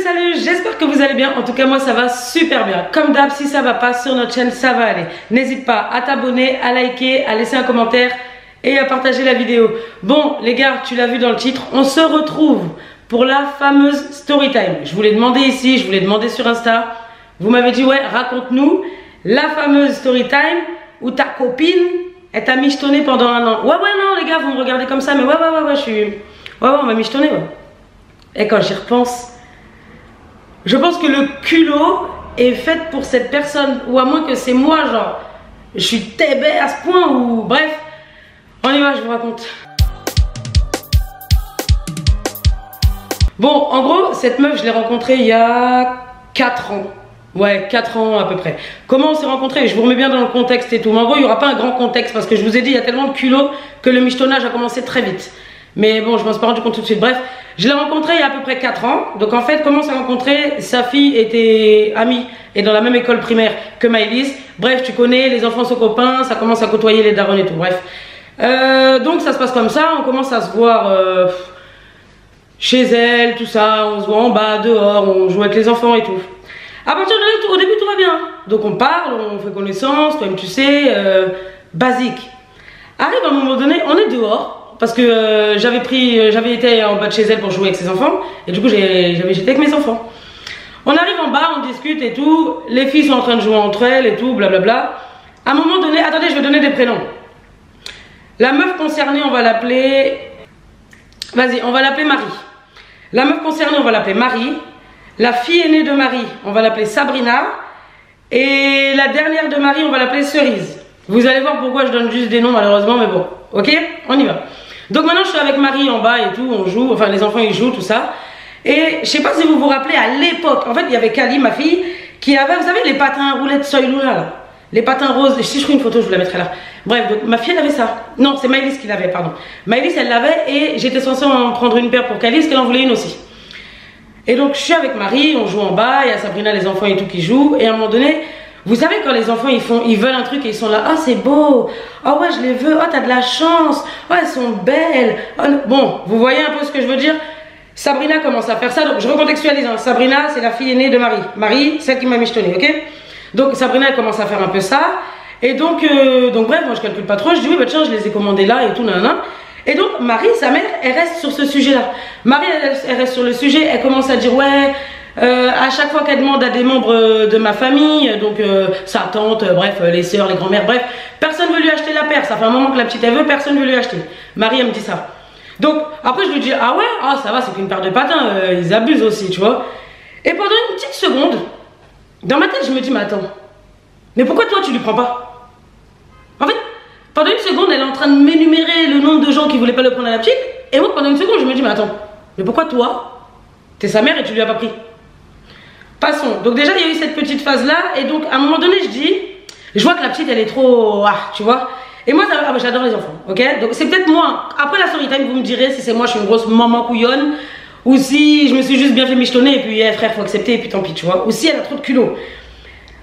Salut, j'espère que vous allez bien. En tout cas moi ça va super bien. Comme d'hab, si ça va pas sur notre chaîne, ça va aller. N'hésite pas à t'abonner, à liker, à laisser un commentaire et à partager la vidéo. Bon les gars, tu l'as vu dans le titre, on se retrouve pour la fameuse story time. Je vous l'ai demandé ici, je vous l'ai demandé sur Insta. Vous m'avez dit ouais, raconte-nous la fameuse story time où ta copine elle t'a michetonné pendant un an. Ouais non les gars, vous me regardez comme ça, mais ouais je suis... Ouais on m'a michetonné ouais. Et quand j'y repense, je pense que le culot est fait pour cette personne, ou à moins que c'est moi, genre, je suis tébé à ce point, ou bref, on y va, je vous raconte. Bon, en gros, cette meuf, je l'ai rencontrée il y a 4 ans. Ouais, 4 ans à peu près. Comment on s'est rencontrés? Je vous remets bien dans le contexte et tout. Mais en gros, il n'y aura pas un grand contexte, parce que je vous ai dit, il y a tellement de culot que le michetonnage a commencé très vite. Mais bon, je m'en suis pas rendu compte tout de suite. Bref, je l'ai rencontré il y a à peu près 4 ans. Donc en fait, comment on s'est rencontré? Sa fille était amie et dans la même école primaire que Maëlys. Bref, tu connais, les enfants sont copains, ça commence à côtoyer les darons et tout. Bref. Donc ça se passe comme ça, on commence à se voir chez elle, tout ça. On se voit en bas, dehors, on joue avec les enfants et tout. À partir de là, au début, tout va bien. Donc on parle, on fait connaissance, toi-même tu sais, basique. Arrive à un moment donné, on est dehors. Parce que j'avais été en bas de chez elle pour jouer avec ses enfants. Et du coup, j'étais avec mes enfants. On arrive en bas, on discute et tout. Les filles sont en train de jouer entre elles et tout, blablabla. À un moment donné, attendez, je vais donner des prénoms. La meuf concernée, on va l'appeler... Vas-y, on va l'appeler Marie. La meuf concernée, on va l'appeler Marie. La fille aînée de Marie, on va l'appeler Sabrina. Et la dernière de Marie, on va l'appeler Cerise. Vous allez voir pourquoi je donne juste des noms, malheureusement, mais bon. Ok, on y va. Donc maintenant je suis avec Marie en bas et tout, on joue, enfin les enfants ils jouent, tout ça. Et je sais pas si vous vous rappelez à l'époque, en fait il y avait Kali, ma fille, qui avait, vous savez les patins roulettes Soyloula là, les patins roses, si je trouve une photo je vous la mettrai là. Bref, donc ma fille elle avait ça. Non, c'est Maëlys qui l'avait, pardon. Maëlys elle l'avait et j'étais censée en prendre une paire pour Kali parce qu'elle en voulait une aussi. Et donc je suis avec Marie, on joue en bas, il y a Sabrina, les enfants et tout qui jouent, et à un moment donné... Vous savez quand les enfants ils veulent un truc et ils sont là, ah c'est beau, ah ouais je les veux, ah t'as de la chance, ah elles sont belles, oh, bon vous voyez un peu ce que je veux dire. Sabrina commence à faire ça, donc je recontextualise, hein. Sabrina c'est la fille aînée de Marie, Marie celle qui m'a michetonné, ok. Donc Sabrina elle commence à faire un peu ça, et donc bref moi je calcule pas trop, je dis oui bah tiens je les ai commandés là et tout nanana. Et donc Marie, sa mère, elle reste sur ce sujet là, Marie elle reste sur le sujet, elle commence à dire ouais... à chaque fois qu'elle demande à des membres de ma famille, donc sa tante, bref, les sœurs, les grands-mères, bref, personne ne veut lui acheter la paire. Ça fait un moment que la petite elle veut, personne ne veut lui acheter. Marie elle me dit ça. Donc après je lui dis ah ouais, ah ça va, c'est qu'une paire de patins, ils abusent aussi, tu vois. Et pendant une petite seconde, dans ma tête je me dis mais attends, mais pourquoi toi tu lui prends pas? En fait, pendant une seconde elle est en train de m'énumérer le nombre de gens qui voulaient pas le prendre à la petite, et moi pendant une seconde je me dis mais attends, mais pourquoi toi, t'es sa mère et tu lui as pas pris? Passons. Donc déjà il y a eu cette petite phase là et donc à un moment donné je vois que la petite elle est trop tu vois. Et moi j'adore les enfants, ok. Donc c'est peut-être moi, après la story time vous me direz si c'est moi je suis une grosse maman couillonne ou si je me suis juste bien fait michetonner et puis frère faut accepter et puis tant pis tu vois, ou si elle a trop de culot.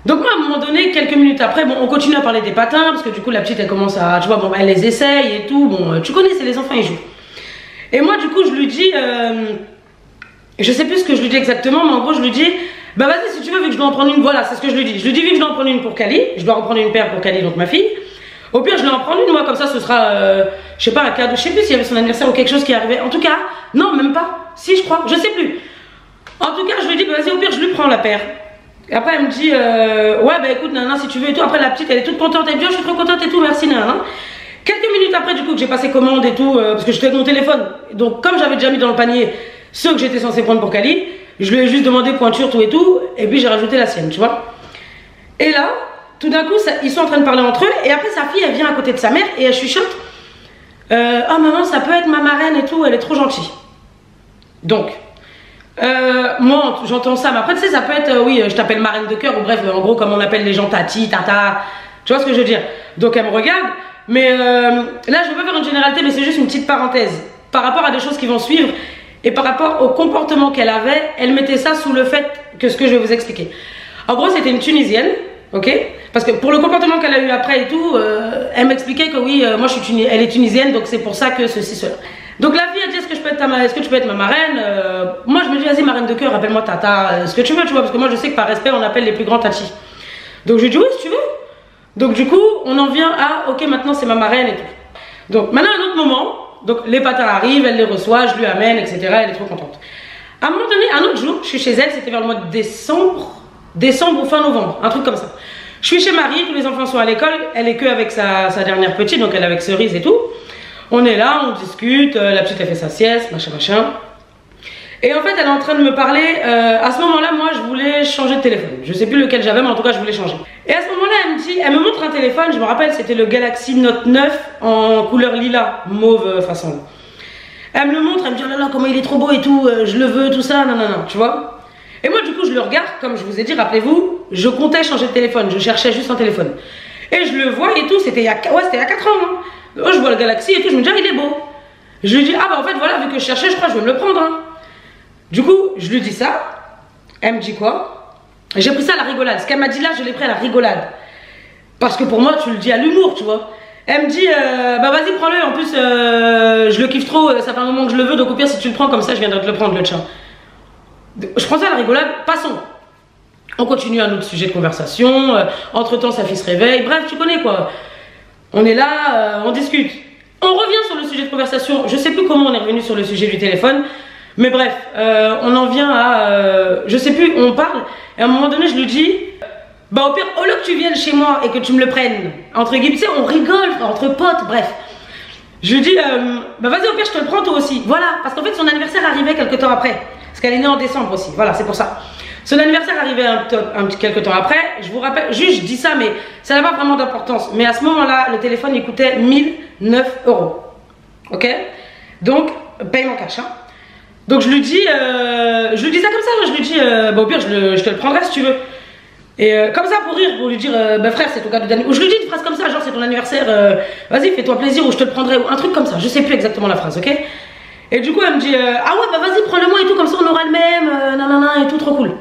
Donc moi à un moment donné quelques minutes après bon on continue à parler des patins parce que du coup la petite elle commence à tu vois bon elle les essaye et tout, bon tu connais c'est les enfants ils jouent. Et moi du coup je lui dis je sais plus ce que je lui dis exactement mais en gros je lui dis bah vas-y si tu veux vu que je dois en prendre une, voilà c'est ce que je lui dis. Je lui dis vu que je dois en prendre une pour Kali, je dois en prendre une paire pour Kali donc ma fille. Au pire je dois en prendre une moi comme ça ce sera je sais pas un cadeau, je sais plus s'il y avait son anniversaire ou quelque chose qui arrivait. En tout cas, non même pas, si je crois, je sais plus. En tout cas je lui dis bah vas-y au pire je lui prends la paire. Et après elle me dit ouais bah écoute nana si tu veux et tout. Après la petite elle est toute contente, elle me dit oh, je suis trop contente et tout merci nana. Quelques minutes après du coup que j'ai passé commande et tout parce que j'étais avec mon téléphone. Donc comme j'avais déjà mis dans le panier ceux que j'étais censée prendre pour Kali, je lui ai juste demandé pointure tout et tout, et puis j'ai rajouté la sienne, tu vois. Et là, tout d'un coup, ils sont en train de parler entre eux, et après sa fille, elle vient à côté de sa mère, et elle chuchote. Oh maman, ça peut être ma marraine et tout, elle est trop gentille. Donc, moi, j'entends ça, mais après, tu sais, ça peut être, oui, je t'appelle marraine de cœur, ou bref, en gros, comme on appelle les gens tati, tata, tu vois ce que je veux dire. Donc, elle me regarde, mais là, je ne veux pas faire une généralité, mais c'est juste une petite parenthèse, par rapport à des choses qui vont suivre, et par rapport au comportement qu'elle avait, elle mettait ça sous le fait que ce que je vais vous expliquer. En gros, c'était une Tunisienne, ok. Parce que pour le comportement qu'elle a eu après et tout, elle m'expliquait que oui, moi elle est tunisienne, donc c'est pour ça que ceci, cela. Donc la fille a dit, est-ce que tu peux être ma marraine? Moi je me dis, vas-y marraine de cœur, appelle-moi tata, ce que tu veux, tu vois, parce que moi je sais que par respect on appelle les plus grands tati. Donc je lui dis oui si tu veux. Donc du coup on en vient à, ok maintenant c'est ma marraine et tout. Donc maintenant à un autre moment, donc les patins arrivent, elle les reçoit, je lui amène, etc. Elle est trop contente. À un moment donné, un autre jour, je suis chez elle, c'était vers le mois de décembre ou fin novembre, un truc comme ça. Je suis chez Marie, tous les enfants sont à l'école, elle est que avec sa dernière petite, donc elle est avec Cerise et tout. On est là, on discute, la petite elle fait sa sieste, machin. Et en fait elle est en train de me parler, à ce moment là moi je voulais changer de téléphone. Je sais plus lequel j'avais mais en tout cas je voulais changer. Et à ce moment là elle me montre un téléphone, je me rappelle c'était le Galaxy Note 9 en couleur lilas, mauve façon. Elle me le montre, elle me dit oh là là comment il est trop beau et tout, je le veux, tout ça, non, tu vois. Et moi du coup je le regarde, comme je vous ai dit, rappelez-vous, je comptais changer de téléphone, je cherchais juste un téléphone. Et je le vois et tout, c'était il y a 4 ans. Hein. Je vois le Galaxy et tout, je me dis, ah, il est beau. Je lui dis, ah bah en fait, voilà, vu que je cherchais, je crois que je vais me le prendre. Hein. Du coup, je lui dis ça. Elle me dit quoi? J'ai pris ça à la rigolade. Ce qu'elle m'a dit là, je l'ai pris à la rigolade. Parce que pour moi, tu le dis à l'humour, tu vois. Elle me dit, bah vas-y, prends-le. En plus, je le kiffe trop, ça fait un moment que je le veux, donc au pire, si tu le prends comme ça, je viendrai te le prendre, le tien. Je prends ça à la rigolade, passons. On continue un autre sujet de conversation. Entre-temps, sa fille se réveille. Bref, tu connais quoi. On est là, on discute. On revient sur le sujet de conversation. Je sais plus comment on est revenu sur le sujet du téléphone. Mais bref, on en vient à... je sais plus, on parle. Et à un moment donné, je lui dis... Bah au pire, au lieu que tu viennes chez moi et que tu me le prennes, entre guillemets, tu sais, on rigole, entre potes, bref. Je lui dis, bah vas-y, au pire, je te le prends toi aussi. Voilà, parce qu'en fait, son anniversaire arrivait quelques temps après. Parce qu'elle est née en décembre aussi, voilà, c'est pour ça. Son anniversaire arrivait quelques temps après. Je vous rappelle, juste je dis ça, mais ça n'a pas vraiment d'importance. Mais à ce moment-là, le téléphone il coûtait 1009 €. Ok? Donc, paiement cash. Hein. Donc je lui dis ça comme ça. Je lui dis, bah, au pire, je te le prendrai si tu veux. Et comme ça pour rire, pour lui dire, bah frère, c'est ton cadeau d'anniversaire. Ou je lui dis une phrase comme ça, genre c'est ton anniversaire, vas-y, fais-toi plaisir ou je te le prendrai. Ou un truc comme ça. Je sais plus exactement la phrase, ok? Et du coup, elle me dit, ah ouais, bah vas-y, prends-le-moi et tout, comme ça on aura le même, nanana et tout, trop cool.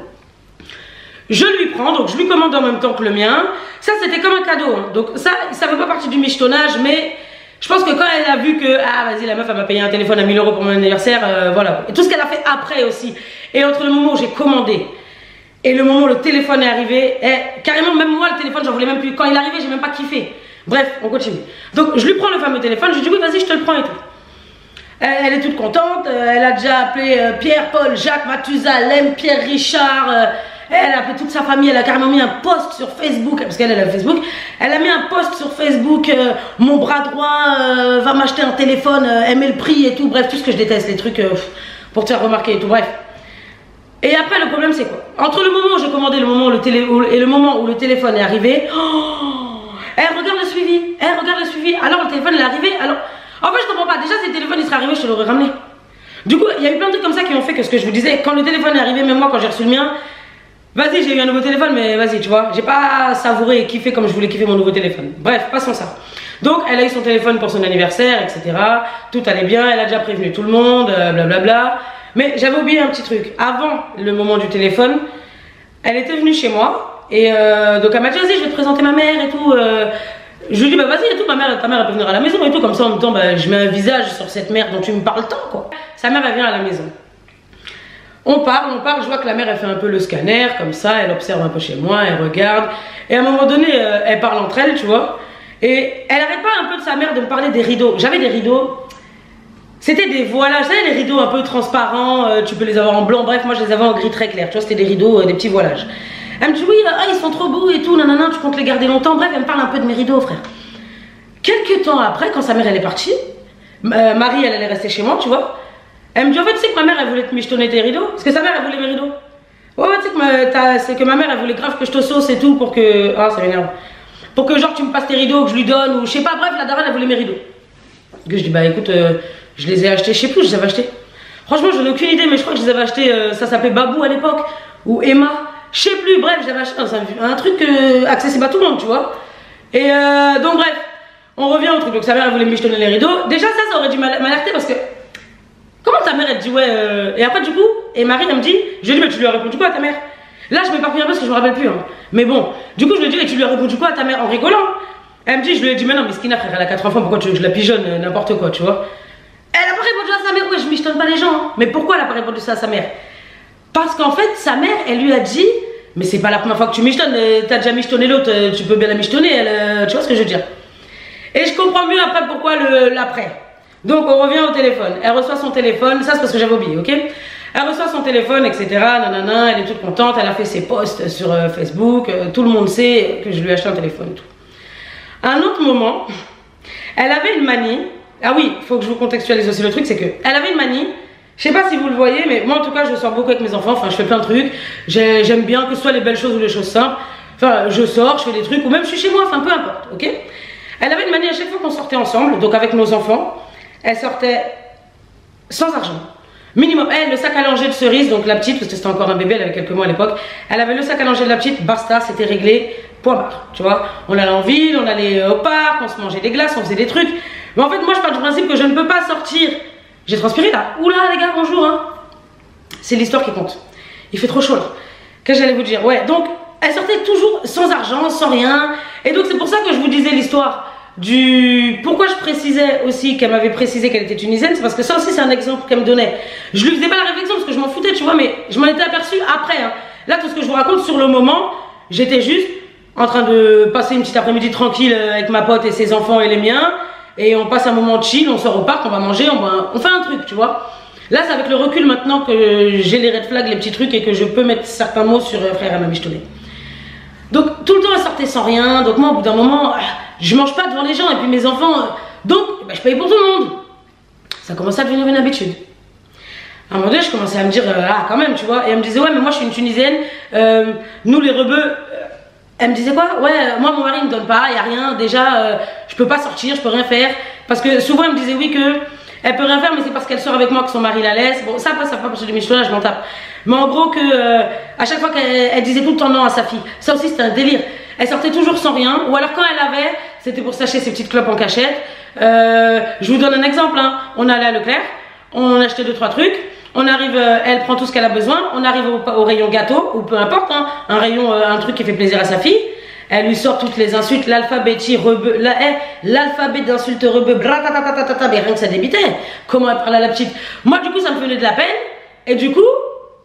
Je lui prends, donc je lui commande en même temps que le mien. Ça, c'était comme un cadeau. Hein. Donc ça ne fait pas partie du michetonnage, mais je pense que quand elle a vu que, ah vas-y, la meuf, elle m'a payé un téléphone à 1000 € pour mon anniversaire, voilà. Et tout ce qu'elle a fait après aussi. Et entre le moment où j'ai commandé et le moment où le téléphone est arrivé, carrément, même moi, le téléphone, j'en voulais même plus. Quand il est arrivé, j'ai même pas kiffé. Bref, on continue. Donc je lui prends le fameux téléphone, je lui dis, oui, vas-y, je te le prends et tout. Elle est toute contente, elle a déjà appelé Pierre, Paul, Jacques, Mathusalem, Pierre, Richard... elle a appelé toute sa famille, elle a carrément mis un post sur Facebook, parce qu'elle a Facebook, elle a mis un post sur Facebook, mon bras droit va m'acheter un téléphone, elle met le prix et tout, bref, tout ce que je déteste, les trucs pour te faire remarquer et tout, bref. Et après le problème c'est quoi? Entre le moment où j'ai commandé et le moment où le téléphone est arrivé, elle regarde le suivi, alors le téléphone est arrivé, alors... En fait je comprends pas, déjà si le téléphone il serait arrivé, je te l'aurais ramené. Du coup, il y a eu plein de trucs comme ça qui ont fait que ce que je vous disais, quand le téléphone est arrivé, même moi quand j'ai reçu le mien, vas-y, j'ai eu un nouveau téléphone, mais vas-y, tu vois, j'ai pas savouré et kiffé comme je voulais kiffer mon nouveau téléphone. Bref, passons ça. Donc, elle a eu son téléphone pour son anniversaire, etc. Tout allait bien, elle a déjà prévenu tout le monde, blablabla. Mais j'avais oublié un petit truc. Avant le moment du téléphone, elle était venue chez moi et donc elle m'a dit, vas-y, je vais te présenter ma mère et tout. Je lui dis, bah vas-y et tout, ta mère elle peut venir à la maison et tout. Comme ça, en même temps, bah, je mets un visage sur cette mère dont tu me parles tant, quoi. Sa mère, elle vient à la maison. On parle, je vois que la mère elle fait un peu le scanner comme ça, elle observe un peu chez moi, elle regarde et à un moment donné elle parle entre elles, tu vois, et elle arrête pas un peu de sa mère de me parler des rideaux. J'avais des rideaux, c'était des voilages, vous savez les rideaux un peu transparents, tu peux les avoir en blanc, bref moi je les avais en gris très clair, tu vois, c'était des rideaux, des petits voilages. Elle me dit oui, ils sont trop beaux et tout, nanana, tu comptes les garder longtemps, bref elle me parle un peu de mes rideaux frère. Quelques temps après, quand sa mère elle est partie, Marie elle allait rester chez moi, tu vois. Elle me dit en fait tu sais que ma mère elle voulait te michetonner tes rideaux. Parce que sa mère elle voulait mes rideaux. Ouais tu sais que ma mère elle voulait grave que je te sauce et tout pour que... Ah ça m'énerve. Pour que genre tu me passes tes rideaux, que je lui donne ou je sais pas, bref la daronne elle voulait mes rideaux. Donc je dis bah écoute je les ai achetés, je sais plus, je les avais achetés. Franchement j'en ai aucune idée mais je crois que je les avais achetés, ça s'appelait Babou à l'époque. Ou Emma, je sais plus, bref j'avais acheté un truc accessible à tout le monde tu vois. Et donc bref, on revient au truc, donc sa mère elle voulait michetonner les rideaux. Déjà ça aurait dû m'alerter parce que... Comment ta mère elle dit ouais et après du coup, et Marie elle me dit, je lui dis mais tu lui as répondu quoi à ta mère? Là je m'éparpille un peu parce que je me rappelle plus hein. Mais bon, du coup je lui dis et tu lui as répondu quoi à ta mère en rigolant? Elle me dit, je lui ai dit mais non mais Skina frère elle a 4 enfants, pourquoi tu veux que je la pigeonne n'importe quoi tu vois? Elle a pas répondu à sa mère. Ouais, je michetonne pas les gens. Hein. Mais pourquoi elle a pas répondu ça à sa mère? Parce qu'en fait, sa mère, elle lui a dit, mais c'est pas la première fois que tu michetonnes. T'as déjà michetonné l'autre, tu peux bien la michetonner. Tu vois ce que je veux dire? Et je comprends mieux après pourquoi l'après. Donc on revient au téléphone. Elle reçoit son téléphone. Ça c'est parce que j'avais oublié, ok? Elle reçoit son téléphone, etc. Nanana, elle est toute contente. Elle a fait ses posts sur Facebook. Tout le monde sait que je lui ai acheté un téléphone et tout. À un autre moment, elle avait une manie. Ah oui, il faut que je vous contextualise aussi le truc, c'est que elle avait une manie. Je sais pas si vous le voyez, mais moi en tout cas je sors beaucoup avec mes enfants. Enfin, je fais plein de trucs. J'aime bien que ce soit les belles choses ou les choses simples. Enfin, je sors, je fais des trucs, ou même je suis chez moi. Enfin, peu importe, ok? Elle avait une manie à chaque fois qu'on sortait ensemble, donc avec nos enfants, elle sortait sans argent. Minimum. Elle, le sac à langer de Cerise, donc la petite, parce que c'était encore un bébé, elle avait quelques mois à l'époque, elle avait le sac à langer de la petite, basta, c'était réglé, point barre. Tu vois, on allait en ville, on allait au parc, on se mangeait des glaces, on faisait des trucs. Mais en fait, moi je pars du principe que je ne peux pas sortir. J'ai transpiré là. Oula les gars, bonjour. Hein. C'est l'histoire qui compte. Il fait trop chaud là. Qu'est-ce que j'allais vous dire? Ouais, donc elle sortait toujours sans argent, sans rien. Et donc c'est pour ça que je vous disais l'histoire du... Pourquoi je précisais aussi qu'elle m'avait précisé qu'elle était tunisienne, c'est parce que ça aussi c'est un exemple qu'elle me donnait. Je lui faisais pas la réflexion parce que je m'en foutais, tu vois, mais je m'en étais aperçue après. Hein. Là, tout ce que je vous raconte sur le moment, j'étais juste en train de passer une petite après-midi tranquille avec ma pote et ses enfants et les miens. Et on passe un moment chill, on sort au parc, on va manger, on fait un truc, tu vois. Là, c'est avec le recul maintenant que j'ai les red flags, les petits trucs et que je peux mettre certains mots sur frère et ma michetonné. Donc tout le temps elle sortait sans rien, donc moi au bout d'un moment je mange pas devant les gens et puis mes enfants donc bah, je paye pour tout le monde. Ça commençait à devenir une habitude. À un moment donné je commençais à me dire ah quand même tu vois, et elle me disait ouais mais moi je suis une Tunisienne, nous les rebeux, elle me disait quoi, ouais moi mon mari me donne pas, y a rien, déjà je peux pas sortir, je peux rien faire, parce que souvent elle me disait oui que elle peut rien faire mais c'est parce qu'elle sort avec moi que son mari la laisse. Bon ça passe, ça pas parce que du michelin je m'en tape. Mais en gros que à chaque fois qu'elle disait tout le temps non à sa fille, ça aussi c'était un délire. Elle sortait toujours sans rien, ou alors quand elle avait, c'était pour s'acheter ses petites clopes en cachette. Je vous donne un exemple, hein. On allait à Leclerc, on achetait 2-3 trucs, on arrive, elle prend tout ce qu'elle a besoin, on arrive au rayon gâteau, ou peu importe, hein, un rayon, un truc qui fait plaisir à sa fille. Elle lui sort toutes les insultes, l'alphabet d'insultes rebeu, mais rien que ça débitait. Comment elle parle à la petite. Moi du coup ça me faisait de la peine, et du coup,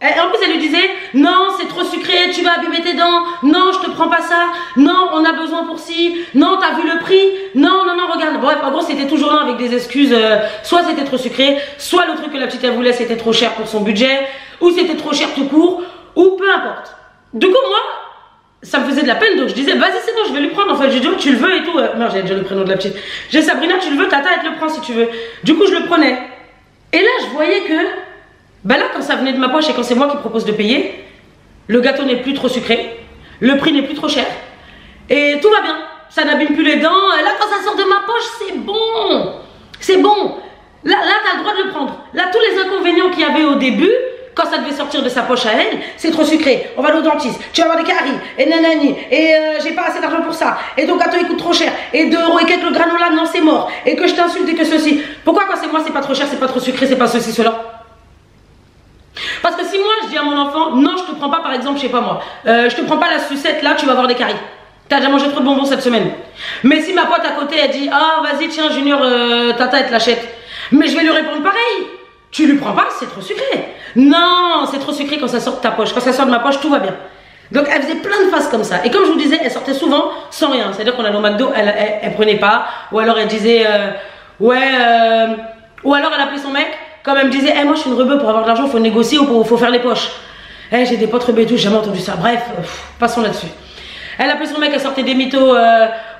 en plus elle lui disait non c'est trop sucré, tu vas abîmer tes dents, non je te prends pas ça, non on a besoin pour ci, non t'as vu le prix, non regarde. Bref en gros c'était toujours là avec des excuses, soit c'était trop sucré, soit le truc que la petite elle voulait c'était trop cher pour son budget, ou c'était trop cher tout court, ou peu importe. Du coup moi ça me faisait de la peine donc je disais vas-y c'est bon je vais lui prendre, en fait j'ai dit oh, tu le veux et tout, non j'avais déjà le prénom de la petite, j'ai dit Sabrina tu le veux, tata elle te le prend si tu veux. Du coup je le prenais et là je voyais que ben là quand ça venait de ma poche et quand c'est moi qui propose de payer, le gâteau n'est plus trop sucré, le prix n'est plus trop cher et tout va bien, ça n'abîme plus les dents. Là quand ça sort de ma poche c'est bon, c'est bon, là t'as le droit de le prendre. Là tous les inconvénients qu'il y avait au début quand ça devait sortir de sa poche à elle, c'est trop sucré, on va aller au dentiste, tu vas avoir des caries, et nanani, et j'ai pas assez d'argent pour ça, et ton gâteau il coûte trop cher, et 2 € et quelques le granola, non c'est mort, et que je t'insulte et que ceci. Pourquoi quand c'est moi c'est pas trop cher, c'est pas trop sucré, c'est pas ceci, cela? Parce que si moi je dis à mon enfant, non je te prends pas par exemple, je sais pas moi, je te prends pas la sucette là, tu vas avoir des caries. T'as déjà mangé trop de bonbons cette semaine. Mais si ma pote à côté elle dit, ah vas-y tiens Junior, tata elle te l'achète. Mais je vais lui répondre pareil. Tu lui prends pas, c'est trop sucré. Non, c'est trop sucré quand ça sort de ta poche. Quand ça sort de ma poche, tout va bien. Donc elle faisait plein de faces comme ça. Et comme je vous disais, elle sortait souvent sans rien. C'est-à-dire qu'on allait au McDo, elle prenait pas. Ou alors elle disait, ou alors elle appelait son mec. Comme elle me disait, hey, moi je suis une rebeu, pour avoir de l'argent, il faut négocier ou faut faire les poches. Hey, j'ai des potes rebeux et tout, j'ai jamais entendu ça. Bref, passons là-dessus. Elle appelait son mec, elle sortait des mythos.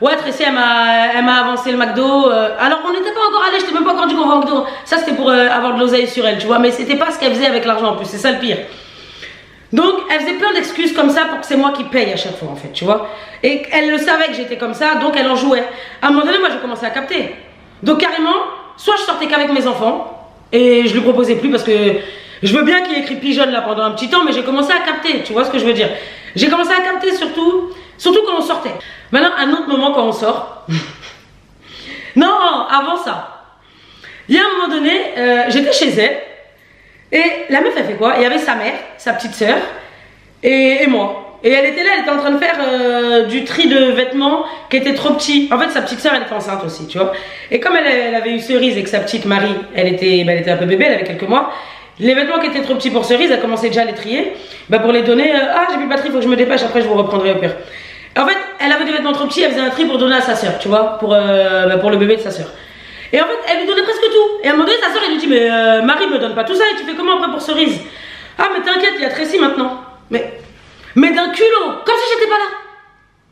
Ouais, Tracy, elle m'a avancé le McDo. Alors on n'était pas encore allé, je t'ai même pas encore dit qu'on va au McDo. Ça c'était pour avoir de l'oseille sur elle, tu vois. Mais c'était pas ce qu'elle faisait avec l'argent en plus, c'est ça le pire. Donc elle faisait plein d'excuses comme ça pour que c'est moi qui paye à chaque fois en fait, tu vois. Et elle le savait que j'étais comme ça, donc elle en jouait. À un moment donné, moi j'ai commencé à capter. Donc carrément, soit je sortais qu'avec mes enfants et je lui proposais plus parce que je veux bien qu'il ait écrit pigeonne là pendant un petit temps, mais j'ai commencé à capter, tu vois ce que je veux dire. J'ai commencé à capter surtout quand on sortait. Maintenant, un autre moment quand on sort. Non, avant ça. Il y a un moment donné, j'étais chez elle. Et la meuf, elle fait quoi? Il y avait sa mère, sa petite soeur et moi. Et elle était là, elle était en train de faire du tri de vêtements qui étaient trop petits. En fait, sa petite soeur, elle était enceinte aussi, tu vois. Et comme elle avait eu Cerise et que sa petite Marie, elle était un peu bébé, elle avait quelques mois, les vêtements qui étaient trop petits pour Cerise, elle commençait déjà à les trier. Bah pour les donner, ah j'ai plus de batterie, il faut que je me dépêche, après je vous reprendrai au pire. En fait, elle avait des vêtements trop petits, elle faisait un tri pour donner à sa soeur, tu vois, pour le bébé de sa soeur. Et en fait, elle lui donnait presque tout. Et à un moment donné, sa soeur, elle lui dit, mais Marie me donne pas tout ça, et tu fais comment après pour Cerise? Ah mais t'inquiète, il y a Tracy maintenant. Mais d'un culot, comme si j'étais pas là.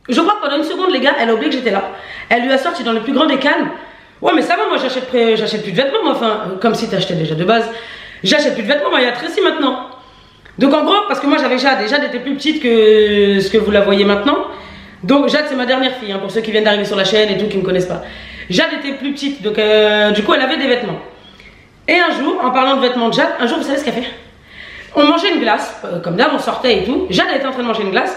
Je crois que pendant une seconde, les gars, elle a oublié que j'étais là. Elle lui a sorti dans le plus grand des calmes. Ouais, mais ça va, moi j'achète plus de vêtements, moi, enfin, comme si t'achetais déjà de base. J'achète plus de vêtements, moi, il y a Tracy maintenant. Donc en gros, parce que moi j'avais Jade, et Jade était plus petite que ce que vous la voyez maintenant. Donc Jade, c'est ma dernière fille, hein, pour ceux qui viennent d'arriver sur la chaîne et tout, qui ne me connaissent pas. Jade était plus petite, donc du coup, elle avait des vêtements. Et un jour, en parlant de vêtements de Jade, un jour, vous savez ce qu'elle fait? On mangeait une glace, comme d'hab, on sortait et tout. Jade était en train de manger une glace.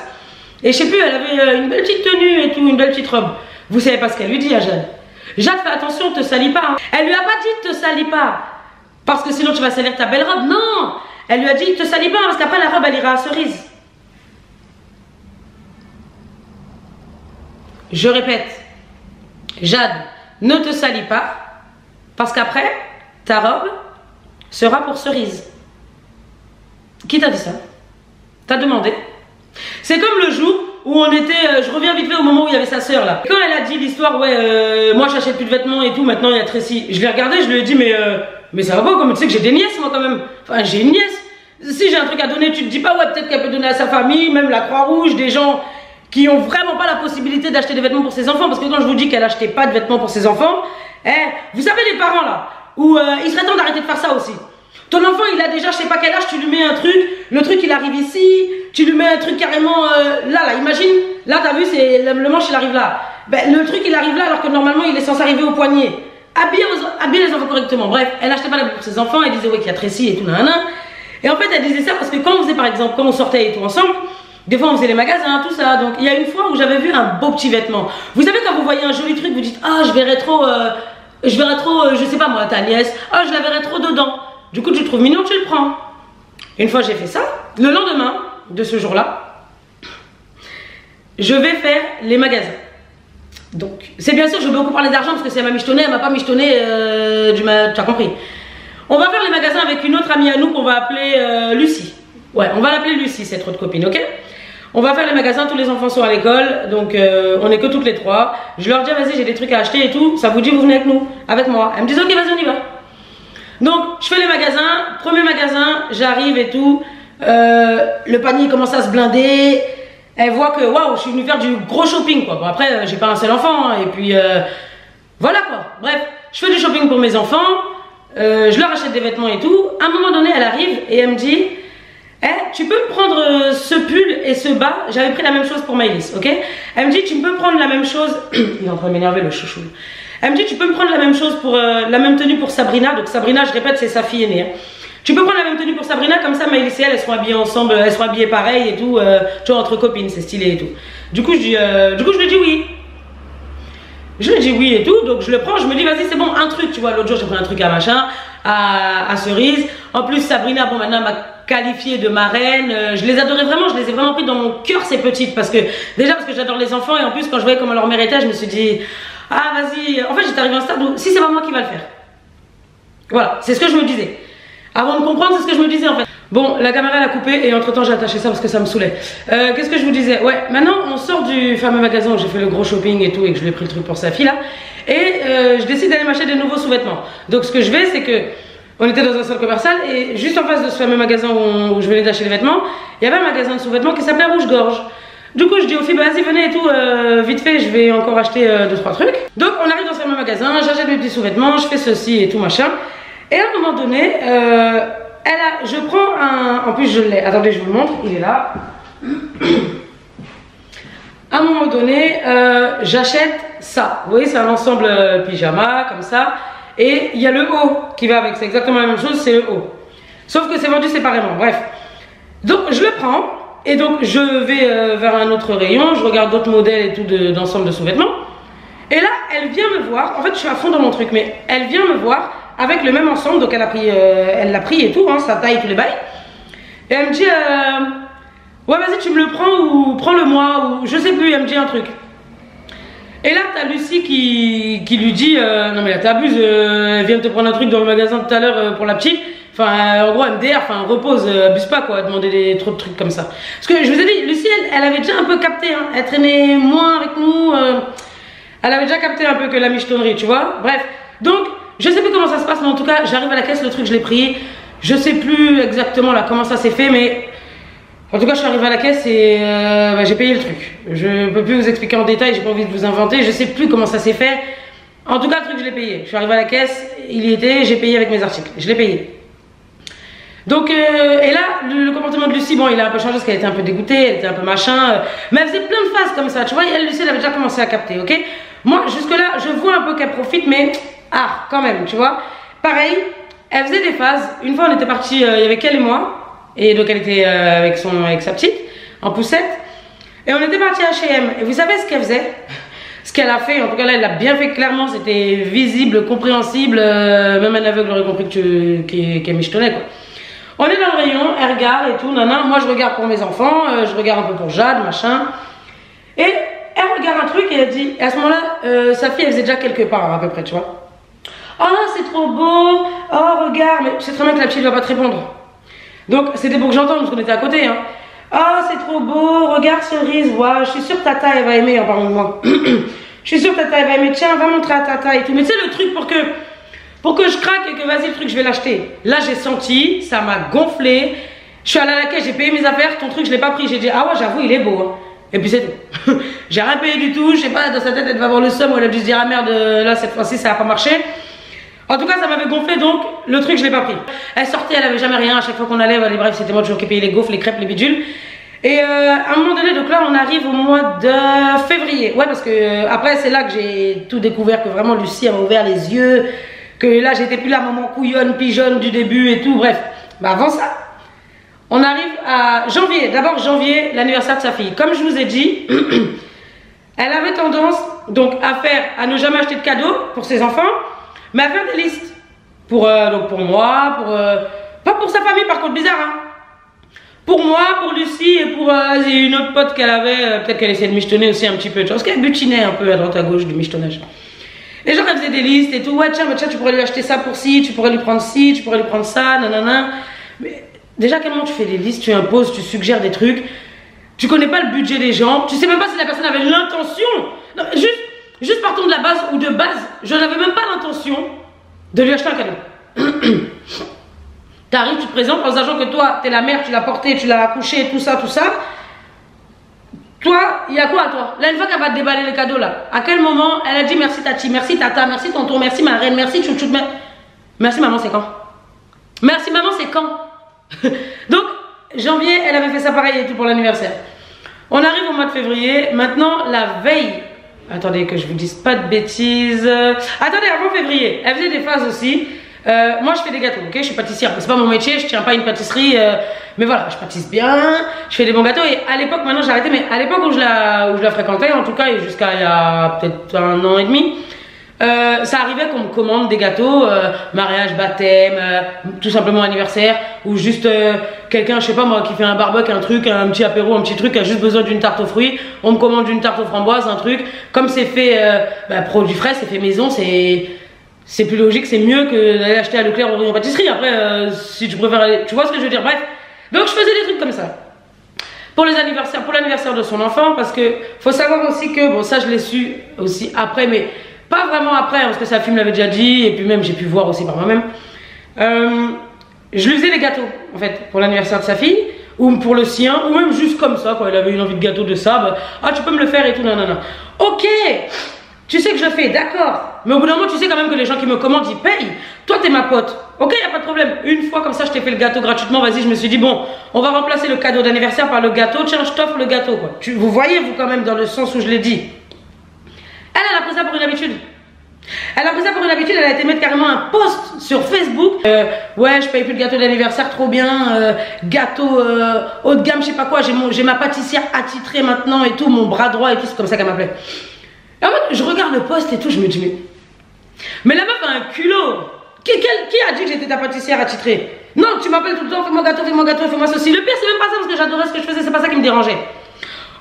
Et je sais plus, elle avait une belle petite tenue et tout, une belle petite robe. Vous savez pas ce qu'elle lui dit à Jade? Jade, fais attention, te salis pas. Hein. Elle lui a pas dit te salis pas. Parce que sinon tu vas salir ta belle robe. Non! Elle lui a dit te salis pas parce qu'après la robe elle ira à Cerise. Je répète. Jade, ne te salis pas. Parce qu'après, ta robe sera pour Cerise. Qui t'a dit ça? T'as demandé? C'est comme le jour où on était, je reviens vite fait au moment où il y avait sa soeur là. Quand elle a dit l'histoire, ouais, moi j'achète plus de vêtements et tout, maintenant il y a Tracy. Je l'ai regardé, je lui ai dit, mais ça va pas, comme tu sais que j'ai des nièces moi quand même. Enfin, j'ai une nièce. Si j'ai un truc à donner, tu te dis pas, ouais, peut-être qu'elle peut donner à sa famille, même la Croix-Rouge, des gens qui ont vraiment pas la possibilité d'acheter des vêtements pour ses enfants. Parce que quand je vous dis qu'elle achetait pas de vêtements pour ses enfants, vous savez les parents là, où il serait temps d'arrêter de faire ça aussi. Ton enfant il a déjà je sais pas quel âge, tu lui mets un truc, le truc il arrive ici, tu lui mets un truc carrément là, imagine, là t'as vu c'est le manche il arrive là, ben, le truc il arrive là alors que normalement il est censé arriver au poignet. Habille les enfants correctement. Bref, elle achetait pas la pour ses enfants, elle disait ouais qu'il y a Tracy et tout nanana. Et en fait elle disait ça parce que quand on faisait par exemple, quand on sortait et tout ensemble, des fois on faisait les magasins, tout ça. Donc il y a une fois où j'avais vu un beau petit vêtement. Vous savez quand vous voyez un joli truc, vous dites ah je verrais trop, je sais pas moi ta nièce, ah je la verrais trop dedans. Du coup, tu le trouves mignon, tu le prends. Une fois j'ai fait ça, le lendemain de ce jour-là, je vais faire les magasins. Donc, c'est bien sûr, je vais beaucoup parler d'argent parce que c'est elle m'a michetonné, elle m'a pas michetonné, tu as compris. On va faire les magasins avec une autre amie à nous qu'on va appeler Lucie. Ouais, on va l'appeler Lucie, cette autre copine, ok? On va faire les magasins, tous les enfants sont à l'école, donc on est que toutes les trois. Je leur dis, vas-y, j'ai des trucs à acheter et tout, ça vous dit, vous venez avec nous, avec moi. Elles me disent, ok, vas-y, on y va. Donc, je fais les magasins, premier magasin, j'arrive et tout, le panier commence à se blinder, elle voit que, waouh, je suis venue faire du gros shopping, quoi. Bon, après, j'ai pas un seul enfant, hein, et puis, voilà, quoi. Bref, je fais du shopping pour mes enfants, je leur achète des vêtements et tout. À un moment donné, elle arrive et elle me dit, tu peux me prendre ce pull et ce bas, j'avais pris la même chose pour Maëlys, ok? Elle me dit, tu peux prendre la même chose, il est en train de m'énerver, le chouchou. Elle me dit, tu peux me prendre la même chose pour la même tenue pour Sabrina. Donc Sabrina, je répète, c'est sa fille aînée. Hein. Tu peux prendre la même tenue pour Sabrina, comme ça Maëlys et elle seront habillées ensemble, elles seront habillées pareil et tout, tu vois, entre copines, c'est stylé et tout. Du coup, je lui dis oui. Je lui dis oui et tout, donc je le prends, je me dis, vas-y, c'est bon, un truc, tu vois. L'autre jour, j'ai pris un truc à machin, à Cerise. En plus, Sabrina, bon, maintenant, m'a qualifiée de marraine. Je les adorais vraiment, je les ai vraiment pris dans mon cœur, ces petites, parce que j'adore les enfants, et en plus, quand je voyais comment leur mère était, je me suis dit, ah vas-y, en fait j'étais arrivée à un stade où si c'est pas moi qui va le faire. Voilà, c'est ce que je me disais. Avant de comprendre, c'est ce que je me disais en fait. Bon, la caméra elle a coupé et entre temps j'ai attaché ça parce que ça me saoulait. Qu'est-ce que je vous disais? Ouais, maintenant on sort du fameux magasin où j'ai fait le gros shopping et tout et que je lui ai pris le truc pour sa fille là. Et je décide d'aller m'acheter des nouveaux sous-vêtements. Donc ce que je vais c'est que on était dans un centre commercial et juste en face de ce fameux magasin où je venais d'acheter les vêtements, il y avait un magasin de sous-vêtements qui s'appelait Rouge-Gorge. Du coup, je dis aux filles, vas-y, venez et tout, vite fait, je vais encore acheter 2-3 trucs. Donc, on arrive dans ce même magasin, j'achète mes petits sous-vêtements, je fais ceci et tout, machin. Et à un moment donné, je prends un... En plus, je l'ai. Attendez, je vous le montre, il est là. À un moment donné, j'achète ça. Vous voyez, c'est un ensemble pyjama, comme ça. Et il y a le haut qui va avec, c'est exactement la même chose, c'est le haut. Sauf que c'est vendu séparément, bref. Donc, je le prends. Et donc je vais vers un autre rayon, je regarde d'autres modèles et tout d'ensemble de sous-vêtements. Et là, elle vient me voir, en fait je suis à fond dans mon truc, mais elle vient me voir avec le même ensemble, donc elle l'a pris et tout, hein, sa taille, tous les bails. Et elle me dit, ouais, vas-y, tu me le prends ou prends-le moi, ou je sais plus, elle me dit un truc. Et là, t'as Lucie qui lui dit non, mais là, t'abuses, elle vient de te prendre un truc dans le magasin tout à l'heure pour la petite. Enfin, en gros, MDR, enfin, repose, abuse pas, quoi, demander trop de trucs comme ça. Parce que je vous ai dit, Lucie, elle avait déjà un peu capté, hein, elle traînait moins avec nous, elle avait déjà capté un peu que la michetonnerie, tu vois. Bref, donc, je sais plus comment ça se passe, mais en tout cas, j'arrive à la caisse, le truc, je l'ai pris. Je sais plus exactement là comment ça s'est fait, mais en tout cas, je suis arrivée à la caisse et j'ai payé le truc. Je peux plus vous expliquer en détail, j'ai pas envie de vous inventer, je sais plus comment ça s'est fait. En tout cas, le truc, je l'ai payé. Je suis arrivée à la caisse, il y était, j'ai payé avec mes articles, je l'ai payé. Donc, et là, le comportement de Lucie, bon, il a un peu changé parce qu'elle était un peu dégoûtée, elle était un peu machin, mais elle faisait plein de phases comme ça, tu vois, elle, Lucie, elle avait déjà commencé à capter, ok? Moi, jusque-là, je vois un peu qu'elle profite, mais, quand même, tu vois. Pareil, elle faisait des phases. Une fois, on était partis, il y avait qu'elle et moi, et donc elle était avec sa petite, en poussette, et on était partis à H&M, et vous savez ce qu'elle faisait? Ce qu'elle a fait, en tout cas là, elle l'a bien fait clairement, c'était visible, compréhensible, même un aveugle aurait compris qu'elle michetonnait, quoi. On est dans le rayon, elle regarde et tout, nana. Moi, je regarde pour mes enfants, je regarde un peu pour Jade, machin. Et elle regarde un truc et elle dit, et à ce moment-là, sa fille, elle faisait déjà quelque part à peu près, tu vois. Oh, c'est trop beau. Oh, regarde. Mais c'est très bien que la petite ne va pas te répondre. Donc, c'était pour que j'entende, parce qu'on était à côté. Hein. Oh, c'est trop beau. Regarde cerise. Wow, je suis sûre que Tata, elle va aimer en parlant de moi. Je suis sûre que Tata, elle va aimer. Tiens, va montrer à Tata et tout. Mais tu sais, le truc pour que je craque et que vas-y, le truc, je vais l'acheter. Là, j'ai senti, ça m'a gonflé. Je suis allée à la caisse, j'ai payé mes affaires. Ton truc, je l'ai pas pris. J'ai dit, ah ouais, j'avoue, il est beau. Hein. Et puis c'est tout. J'ai rien payé du tout. Je sais pas, dans sa tête, elle va avoir le seum ou elle a dû se dire, ah merde, là, cette fois-ci, ça n'a pas marché. En tout cas, ça m'avait gonflé, donc le truc, je l'ai pas pris. Elle sortait, elle avait jamais rien. À chaque fois qu'on allait, bref, c'était moi toujours qui payais les gaufres, les crêpes, les bidules. Et à un moment donné, donc là, on arrive au mois de février. Ouais, parce que après, c'est là que j'ai tout découvert, que vraiment Lucie, elle m'a ouvert les yeux. Que là, j'étais plus la maman couillonne, pigeonne du début et tout. Bref, bah avant ça, on arrive à janvier. D'abord, janvier, l'anniversaire de sa fille. Comme je vous ai dit, elle avait tendance donc à ne jamais acheter de cadeaux pour ses enfants, mais à faire des listes. Donc pour moi, pas pour sa famille, par contre, bizarre, hein. Pour moi, pour Lucie et pour une autre pote qu'elle avait, peut-être qu'elle essayait de michetonner aussi un petit peu, tu vois, parce qu'elle butinait un peu à droite à gauche du michetonnage. Et genre, elle faisait des listes et tout, ouais, tiens, mais tiens, tu pourrais lui acheter ça pour ci, tu pourrais lui prendre ci, tu pourrais lui prendre ça, nanana. Mais déjà, à quel moment tu fais des listes, tu imposes, tu suggères des trucs, tu connais pas le budget des gens, tu sais même pas si la personne avait l'intention. Non, juste partons de la base ou de base, je n'avais même pas l'intention de lui acheter un cadeau. T'arrives, tu te présentes en sachant que toi, t'es la mère, tu l'as portée, tu l'as accouchée, tout ça, tout ça. Toi, il y a quoi à toi? Là, une fois qu'elle va te déballer le cadeau là, à quel moment elle a dit merci Tati, merci Tata, merci tonton, merci ma reine, merci chouchou, merci maman, c'est quand? Merci maman, c'est quand? Donc, janvier, elle avait fait ça pareil et tout pour l'anniversaire. On arrive au mois de février, maintenant la veille, attendez que je vous dise pas de bêtises. Attendez, avant février, elle faisait des phases aussi. Moi je fais des gâteaux, ok, je suis pâtissière, c'est pas mon métier, je tiens pas une pâtisserie, mais voilà, je pâtisse bien, je fais des bons gâteaux et à l'époque, maintenant j'ai arrêté, mais à l'époque où je la fréquentais, en tout cas, et jusqu'à il y a peut-être 1 an et demi, ça arrivait qu'on me commande des gâteaux, mariage, baptême, tout simplement anniversaire, ou juste quelqu'un, je sais pas moi, qui fait un barbecue, un truc, un petit apéro, un petit truc, qui a juste besoin d'une tarte aux fruits, on me commande une tarte aux framboises, un truc, comme c'est fait, produit frais, c'est fait maison, c'est plus logique, c'est mieux que d'aller acheter à Leclerc ou en pâtisserie. Après, si tu préfères aller, tu vois ce que je veux dire. Bref, donc je faisais des trucs comme ça pour les anniversaires, pour l'anniversaire de son enfant, parce que faut savoir aussi que bon, ça je l'ai su aussi après, mais pas vraiment après, parce que sa fille me l'avait déjà dit, et puis même j'ai pu voir aussi par moi-même. Je lui faisais des gâteaux en fait pour l'anniversaire de sa fille ou pour le sien, ou même juste comme ça quand elle avait une envie de gâteau de ça, bah, ah tu peux me le faire et tout, nanana. Ok. Tu sais que je fais, d'accord. Mais au bout d'un moment, tu sais quand même que les gens qui me commandent, ils payent. Toi, t'es ma pote. Ok, y a pas de problème. Une fois comme ça, je t'ai fait le gâteau gratuitement. Vas-y, je me suis dit, bon, on va remplacer le cadeau d'anniversaire par le gâteau. Tiens, je t'offre le gâteau, quoi. Vous voyez, vous, quand même, dans le sens où je l'ai dit. Elle a pris ça pour une habitude. Elle a pris ça pour une habitude. Elle a été mettre carrément un post sur Facebook. Ouais, je paye plus le gâteau d'anniversaire, trop bien. Gâteau haut de gamme, je sais pas quoi. J'ai ma pâtissière attitrée maintenant et tout, mon bras droit et tout. C'est comme ça qu'elle m'appelait. En fait, je regarde le post et tout, je me dis, mais la meuf a un culot. Qui a dit que j'étais ta pâtissière attitrée? Non, tu m'appelles tout le temps, fais-moi gâteau, fais-moi gâteau, fais-moi ceci. Le pire, c'est même pas ça parce que j'adorais ce que je faisais, c'est pas ça qui me dérangeait.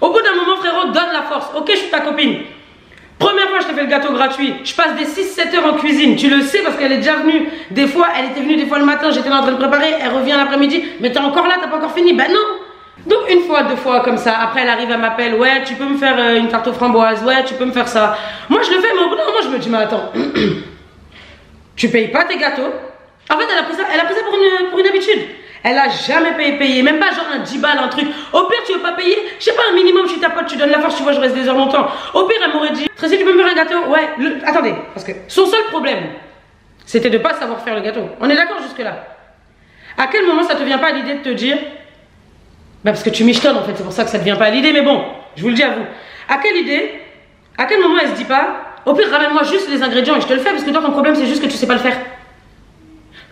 Au bout d'un moment, frérot, donne la force. Ok, je suis ta copine. Première fois, je t'ai fait le gâteau gratuit. Je passe des 6-7 heures en cuisine. Tu le sais parce qu'elle est déjà venue. Des fois, elle était venue des fois le matin, j'étais en train de préparer. Elle revient l'après-midi. Mais t'es encore là, t'as pas encore fini. Ben non. Donc une fois, deux fois comme ça. Après, elle arrive, elle m'appelle. Ouais, tu peux me faire une tarte aux framboises. Ouais, tu peux me faire ça. Moi, je le fais, mais au bout d'un moment, je me dis, mais attends. Tu payes pas tes gâteaux. En fait, elle a pris ça pour une habitude. Elle a jamais payé, même pas genre un 10 balles, un truc. Au pire, tu veux pas payer, je sais pas, un minimum, je suis ta pote, tu donnes la force, tu vois, je reste des heures longtemps. Au pire, elle m'aurait dit, Tracy, tu peux me faire un gâteau? Ouais, attendez, parce que son seul problème, c'était de pas savoir faire le gâteau. On est d'accord jusque-là? À quel moment ça te vient pas à l'idée de te dire, bah parce que tu michetonnes en fait, c'est pour ça que ça te vient pas à l'idée, mais bon, je vous le dis à vous. À quel moment elle se dit pas, au pire, ramène-moi juste les ingrédients et je te le fais, parce que toi, ton problème, c'est juste que tu sais pas le faire.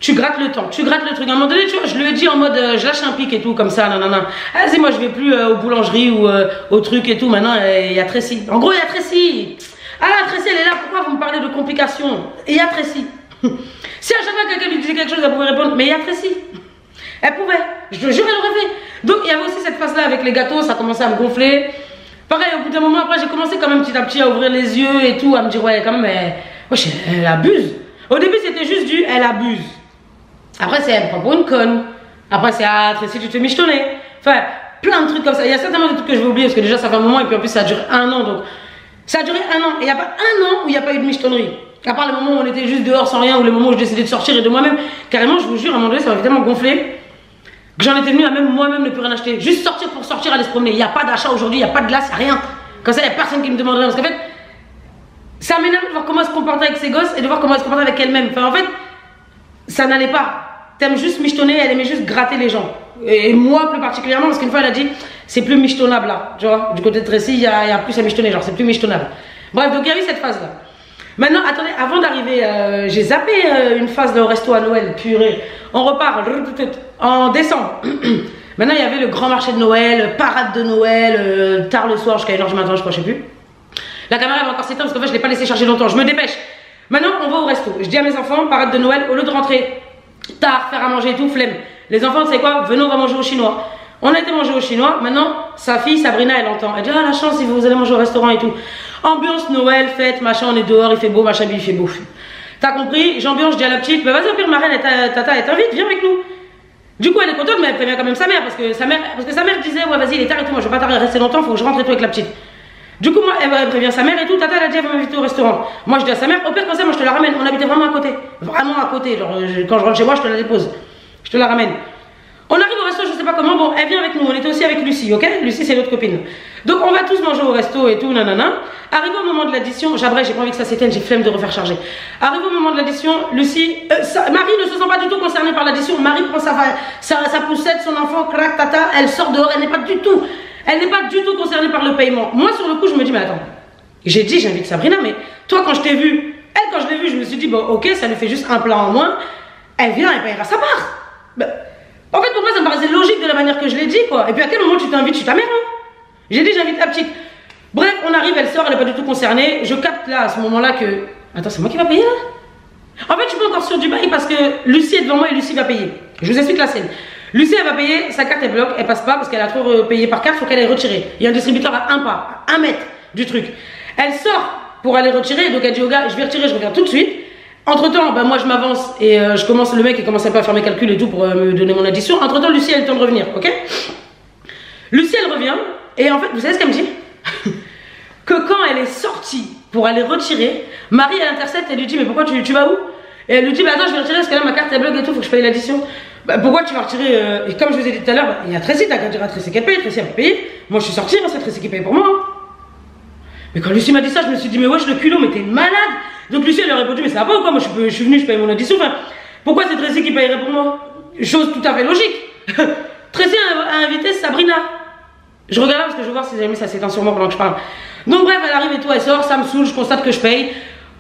Tu grattes le temps, tu grattes le truc. À un moment donné, tu vois, je lui ai dit en mode, je lâche un pic et tout, comme ça, nanana. Ah, c'est moi, je vais plus aux boulangeries ou au truc et tout. Maintenant, il y a Tracy. En gros, il y a Tracy. Ah, Tracy, elle est là. Pourquoi vous me parlez de complications? Il y a Tracy. Si à chaque fois quelqu'un lui disait quelque chose, elle pouvait répondre, mais il y a Tracy. Elle pouvait. Je te jure, elle aurait fait. Donc, il y avait aussi cette phase-là avec les gâteaux. Ça commençait à me gonfler. Pareil, au bout d'un moment, après, j'ai commencé quand même petit à petit à ouvrir les yeux et tout, à me dire, ouais, quand même, elle abuse. Au début, c'était juste du, elle abuse. Après, c'est elle prend pour une conne. Après, c'est ah, Tracy, tu te fais michetonner. Enfin, plein de trucs comme ça. Il y a certainement des trucs que je vais oublier parce que déjà, ça fait un moment et puis en plus, ça a duré 1 an. Donc, ça a duré 1 an. Et il n'y a pas 1 an où il n'y a pas eu de michetonnerie. À part le moment où on était juste dehors sans rien ou le moment où je décidais de sortir et de moi-même. Carrément, je vous jure, à un moment donné, ça m'a évidemment gonflé. Que j'en étais venue à même moi-même ne plus rien acheter. Juste sortir pour sortir, aller se promener. Il n'y a pas d'achat aujourd'hui, il n'y a pas de glace, il n'y a rien. Comme ça, il n'y a personne qui me demande rien. Parce qu'en fait, ça m'énerve de voir comment elle se comportait avec ses gosses et de voir comment elle se comportait avec elle-même. Enfin, en fait, ça n'allait pas. T'aimes juste michetonner, elle aimait juste gratter les gens. Et moi plus particulièrement, parce qu'une fois elle a dit, c'est plus michetonnable là. Tu vois, du côté de Tracy, il y a plus à michetonner, genre c'est plus michetonnable. Bref, donc il y a eu cette phase là. Maintenant, attendez, avant d'arriver, j'ai zappé une phase au resto à Noël, purée. On repart en décembre. Maintenant, il y avait le grand marché de Noël, parade de Noël, tard le soir jusqu'à 1h du matin, je crois, je sais plus. La caméra va encore s'éteindre parce qu'en fait, je ne l'ai pas laissé charger longtemps, je me dépêche. Maintenant, on va au resto. Je dis à mes enfants, parade de Noël, au lieu de rentrer tard, faire à manger et tout, flemme. Les enfants, c'est quoi? Venez, on va manger au chinois. On a été manger au chinois. Maintenant, sa fille, Sabrina, elle entend. Elle dit, ah, la chance, si vous allez manger au restaurant et tout. Ambiance Noël, fête, machin, on est dehors, il fait beau, machin, il fait beau. T'as compris? J'ambiance, je dis à la petite, bah vas-y, au pire, ma reine, tata, elle t'invite, viens avec nous. Du coup, elle est contente, mais elle prévient quand même sa mère, parce que sa mère disait, ouais, vas-y, il est tard et tout, moi, je vais pas rester longtemps, faut que je rentre et tout avec la petite. Du coup, moi, elle prévient sa mère et tout, tata, elle a dit, elle va m'inviter au restaurant. Moi, je dis à sa mère, au pire, comme ça, moi, je te la ramène. On habitait vraiment à côté. Vraiment à côté. Genre, quand je rentre chez moi, je te la dépose. Je te la ramène. On arrive au resto, je sais pas comment. Bon, elle vient avec nous. On était aussi avec Lucie, ok? Lucie, c'est notre copine. Donc, on va tous manger au resto et tout, nanana. Arrivé au moment de l'addition, j'abrège, j'ai pas envie que ça s'éteigne, j'ai flemme de refaire charger. Arrivé au moment de l'addition, Lucie, Marie ne se sent pas du tout concernée par l'addition. Marie prend sa poussette, son enfant, crac, tata, elle sort dehors, elle n'est pas du tout concernée par le paiement. Moi, sur le coup, je me dis, mais attends, j'ai dit, j'invite Sabrina, mais toi, quand je t'ai vu, quand je l'ai vue, je me suis dit, bon, ok, ça lui fait juste un plat en moins. Elle vient, elle paiera sa part. Ben, en fait, pour moi, ça me paraissait logique de la manière que je l'ai dit, quoi. Et puis, à quel moment tu t'invites? Je suis ta mère, hein. J'ai dit, j'invite la petite. Bref, on arrive, elle sort, elle n'est pas du tout concernée. Je capte là, à ce moment-là, que. Attends, c'est moi qui va payer là? En fait, je suis pas encore sur du bail parce que Lucie est devant moi et Lucie va payer. Je vous explique la scène. Lucie, elle va payer, sa carte elle bloque, elle passe pas parce qu'elle a trop payé par carte, il faut qu'elle aille retirer. Il y a un distributeur à 1 pas, à 1 mètre du truc. Elle sort pour aller retirer, donc elle dit au gars, je vais retirer, je reviens tout de suite. Entre temps, bah, moi je m'avance et je commence, le mec il commence un peu à faire mes calculs et tout pour me donner mon addition. Entre temps, Lucie elle a le temps de revenir, ok? Lucie elle revient et en fait, vous savez ce qu'elle me dit? Que quand elle est sortie pour aller retirer, Marie elle intercepte et lui dit, mais pourquoi tu vas où? Et elle lui dit, bah attends, je vais retirer parce que là ma carte elle bloque et tout, faut que je paye l'addition. Bah, pourquoi tu vas retirer et comme je vous ai dit tout à l'heure, bah, il y a Tracy, t'as qu'à dire à Tracy qu'elle paye, Tracy elle va payer. Moi je suis sortie, c'est Tracy qui paye pour moi. Mais quand Lucie m'a dit ça, je me suis dit, mais wesh le culot, mais t'es malade. Donc Lucie elle lui a répondu, mais ça va pas ou quoi? Moi je suis venue, je paye mon addition. Enfin, pourquoi c'est Tracy qui payerait pour moi? Chose tout à fait logique. Tracy a invité Sabrina. Je regarde là parce que je veux voir si jamais ça s'éteint sur moi pendant que je parle. Donc bref, elle arrive et tout, elle sort, ça me saoule, je constate que je paye.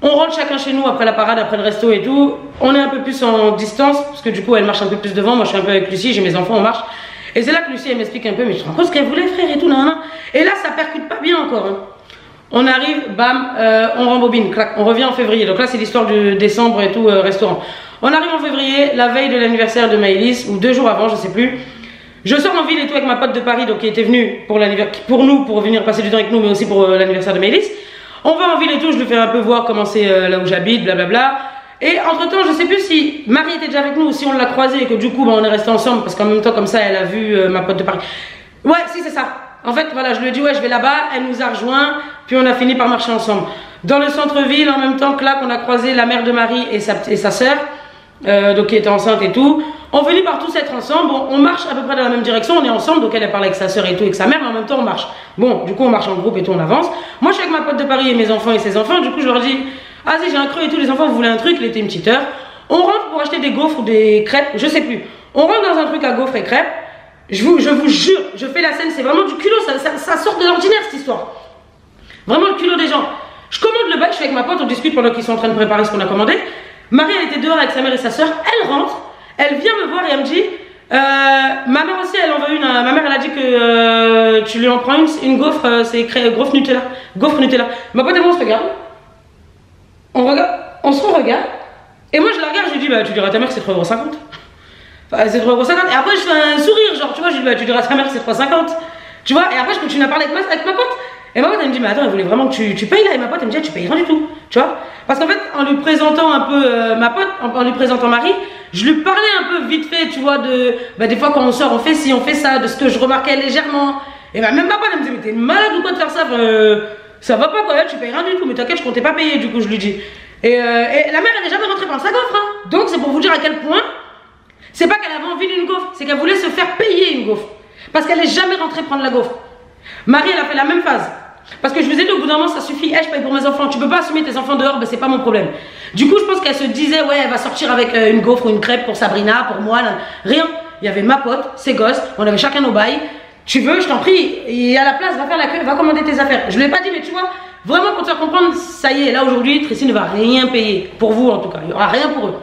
On rentre chacun chez nous après la parade, après le resto et tout. On est un peu plus en distance, parce que du coup elle marche un peu plus devant. Moi je suis un peu avec Lucie, j'ai mes enfants, on marche. Et c'est là que Lucie elle m'explique un peu, mais je te rends compte ce qu'elle voulait frère et tout, nan, nan. Et là ça percute pas bien encore. Hein. On arrive, bam, on rembobine, clac, on revient en février. Donc là, c'est l'histoire de décembre et tout, restaurant. On arrive en février, la veille de l'anniversaire de Maëlys, ou 2 jours avant, je sais plus. Je sors en ville et tout avec ma pote de Paris, donc qui était venue pour nous, pour venir passer du temps avec nous, mais aussi pour l'anniversaire de Maëlys. On va en ville et tout, je lui fais un peu voir comment c'est là où j'habite, blablabla. Et entre temps, je sais plus si Marie était déjà avec nous ou si on l'a croisée et que du coup, bah, on est resté ensemble parce qu'en même temps, comme ça, elle a vu ma pote de Paris. Ouais, si, c'est ça. En fait, voilà, je lui ai dit, ouais, je vais là-bas, elle nous a rejoints, puis on a fini par marcher ensemble. Dans le centre-ville, en même temps que là, qu'on a croisé la mère de Marie et sa sœur, donc qui était enceinte et tout. On finit par tous être ensemble, bon, on marche à peu près dans la même direction, on est ensemble, donc elle parle avec sa sœur et tout, avec sa mère, mais en même temps on marche. Bon, du coup on marche en groupe et tout, on avance. Moi je suis avec ma pote de Paris et mes enfants et ses enfants, du coup je leur dis, ah si j'ai un creux et tout, les enfants vous voulez un truc, il était une petite heure. On rentre pour acheter des gaufres ou des crêpes, je sais plus. On rentre dans un truc à gaufres et crêpes, je vous jure, je fais la scène, c'est vraiment du culot, ça sort de l'ordinaire cette histoire. Vraiment le culot des gens. Je commande le bac, je suis avec ma pote, on discute pendant qu'ils sont en train de préparer ce qu'on a commandé. Marie elle était dehors avec sa mère et sa soeur, elle rentre, elle vient me voir et elle me dit, ma mère aussi elle en veut une, ma mère elle a dit que tu lui en prends une gaufre, c'est gaufre Nutella, Ma pote et moi on se regarde, on se regarde, et moi je la regarde, je lui dis, bah tu diras à ta mère que c'est 3,50 €. Enfin, c'est 3,50 €, et après je fais un sourire, genre tu vois, je lui dis, bah tu diras à ta mère que c'est 3,50 €, tu vois, et après je continue à parler avec ma pote. Et ma pote elle me dit, mais attends, elle voulait vraiment que tu payes là. Et ma pote elle me dit, tu payes rien du tout, tu vois. Parce qu'en fait, en lui présentant un peu ma pote, en lui présentant Marie, je lui parlais un peu vite fait, tu vois, des fois quand on sort, on fait ci, on fait ça, de ce que je remarquais légèrement. Et bah, même ma pote elle me dit, mais t'es malade ou quoi de faire ça, ça va pas quoi, tu payes rien du tout, mais t'inquiète, je comptais pas payer, du coup, je lui dis. Et la mère elle n'est jamais rentrée prendre sa gaufre, hein. Donc c'est pour vous dire à quel point, c'est pas qu'elle avait envie d'une gaufre, c'est qu'elle voulait se faire payer une gaufre. Parce qu'elle n'est jamais rentrée prendre la gaufre. Marie elle a fait la même phase. Parce que je vous ai dit au bout d'un moment ça suffit, je paye pour mes enfants, tu peux pas assumer tes enfants dehors, ben c'est pas mon problème. Du coup je pense qu'elle se disait ouais elle va sortir avec une gaufre ou une crêpe pour Sabrina, pour moi, là. Rien. Il y avait ma pote, ses gosses, on avait chacun nos bails. Tu veux, je t'en prie, et à la place va faire la queue, va commander tes affaires. Je lui ai pas dit mais tu vois, vraiment pour te faire comprendre, ça y est, là aujourd'hui Tracy ne va rien payer, pour vous en tout cas, il y aura rien pour eux.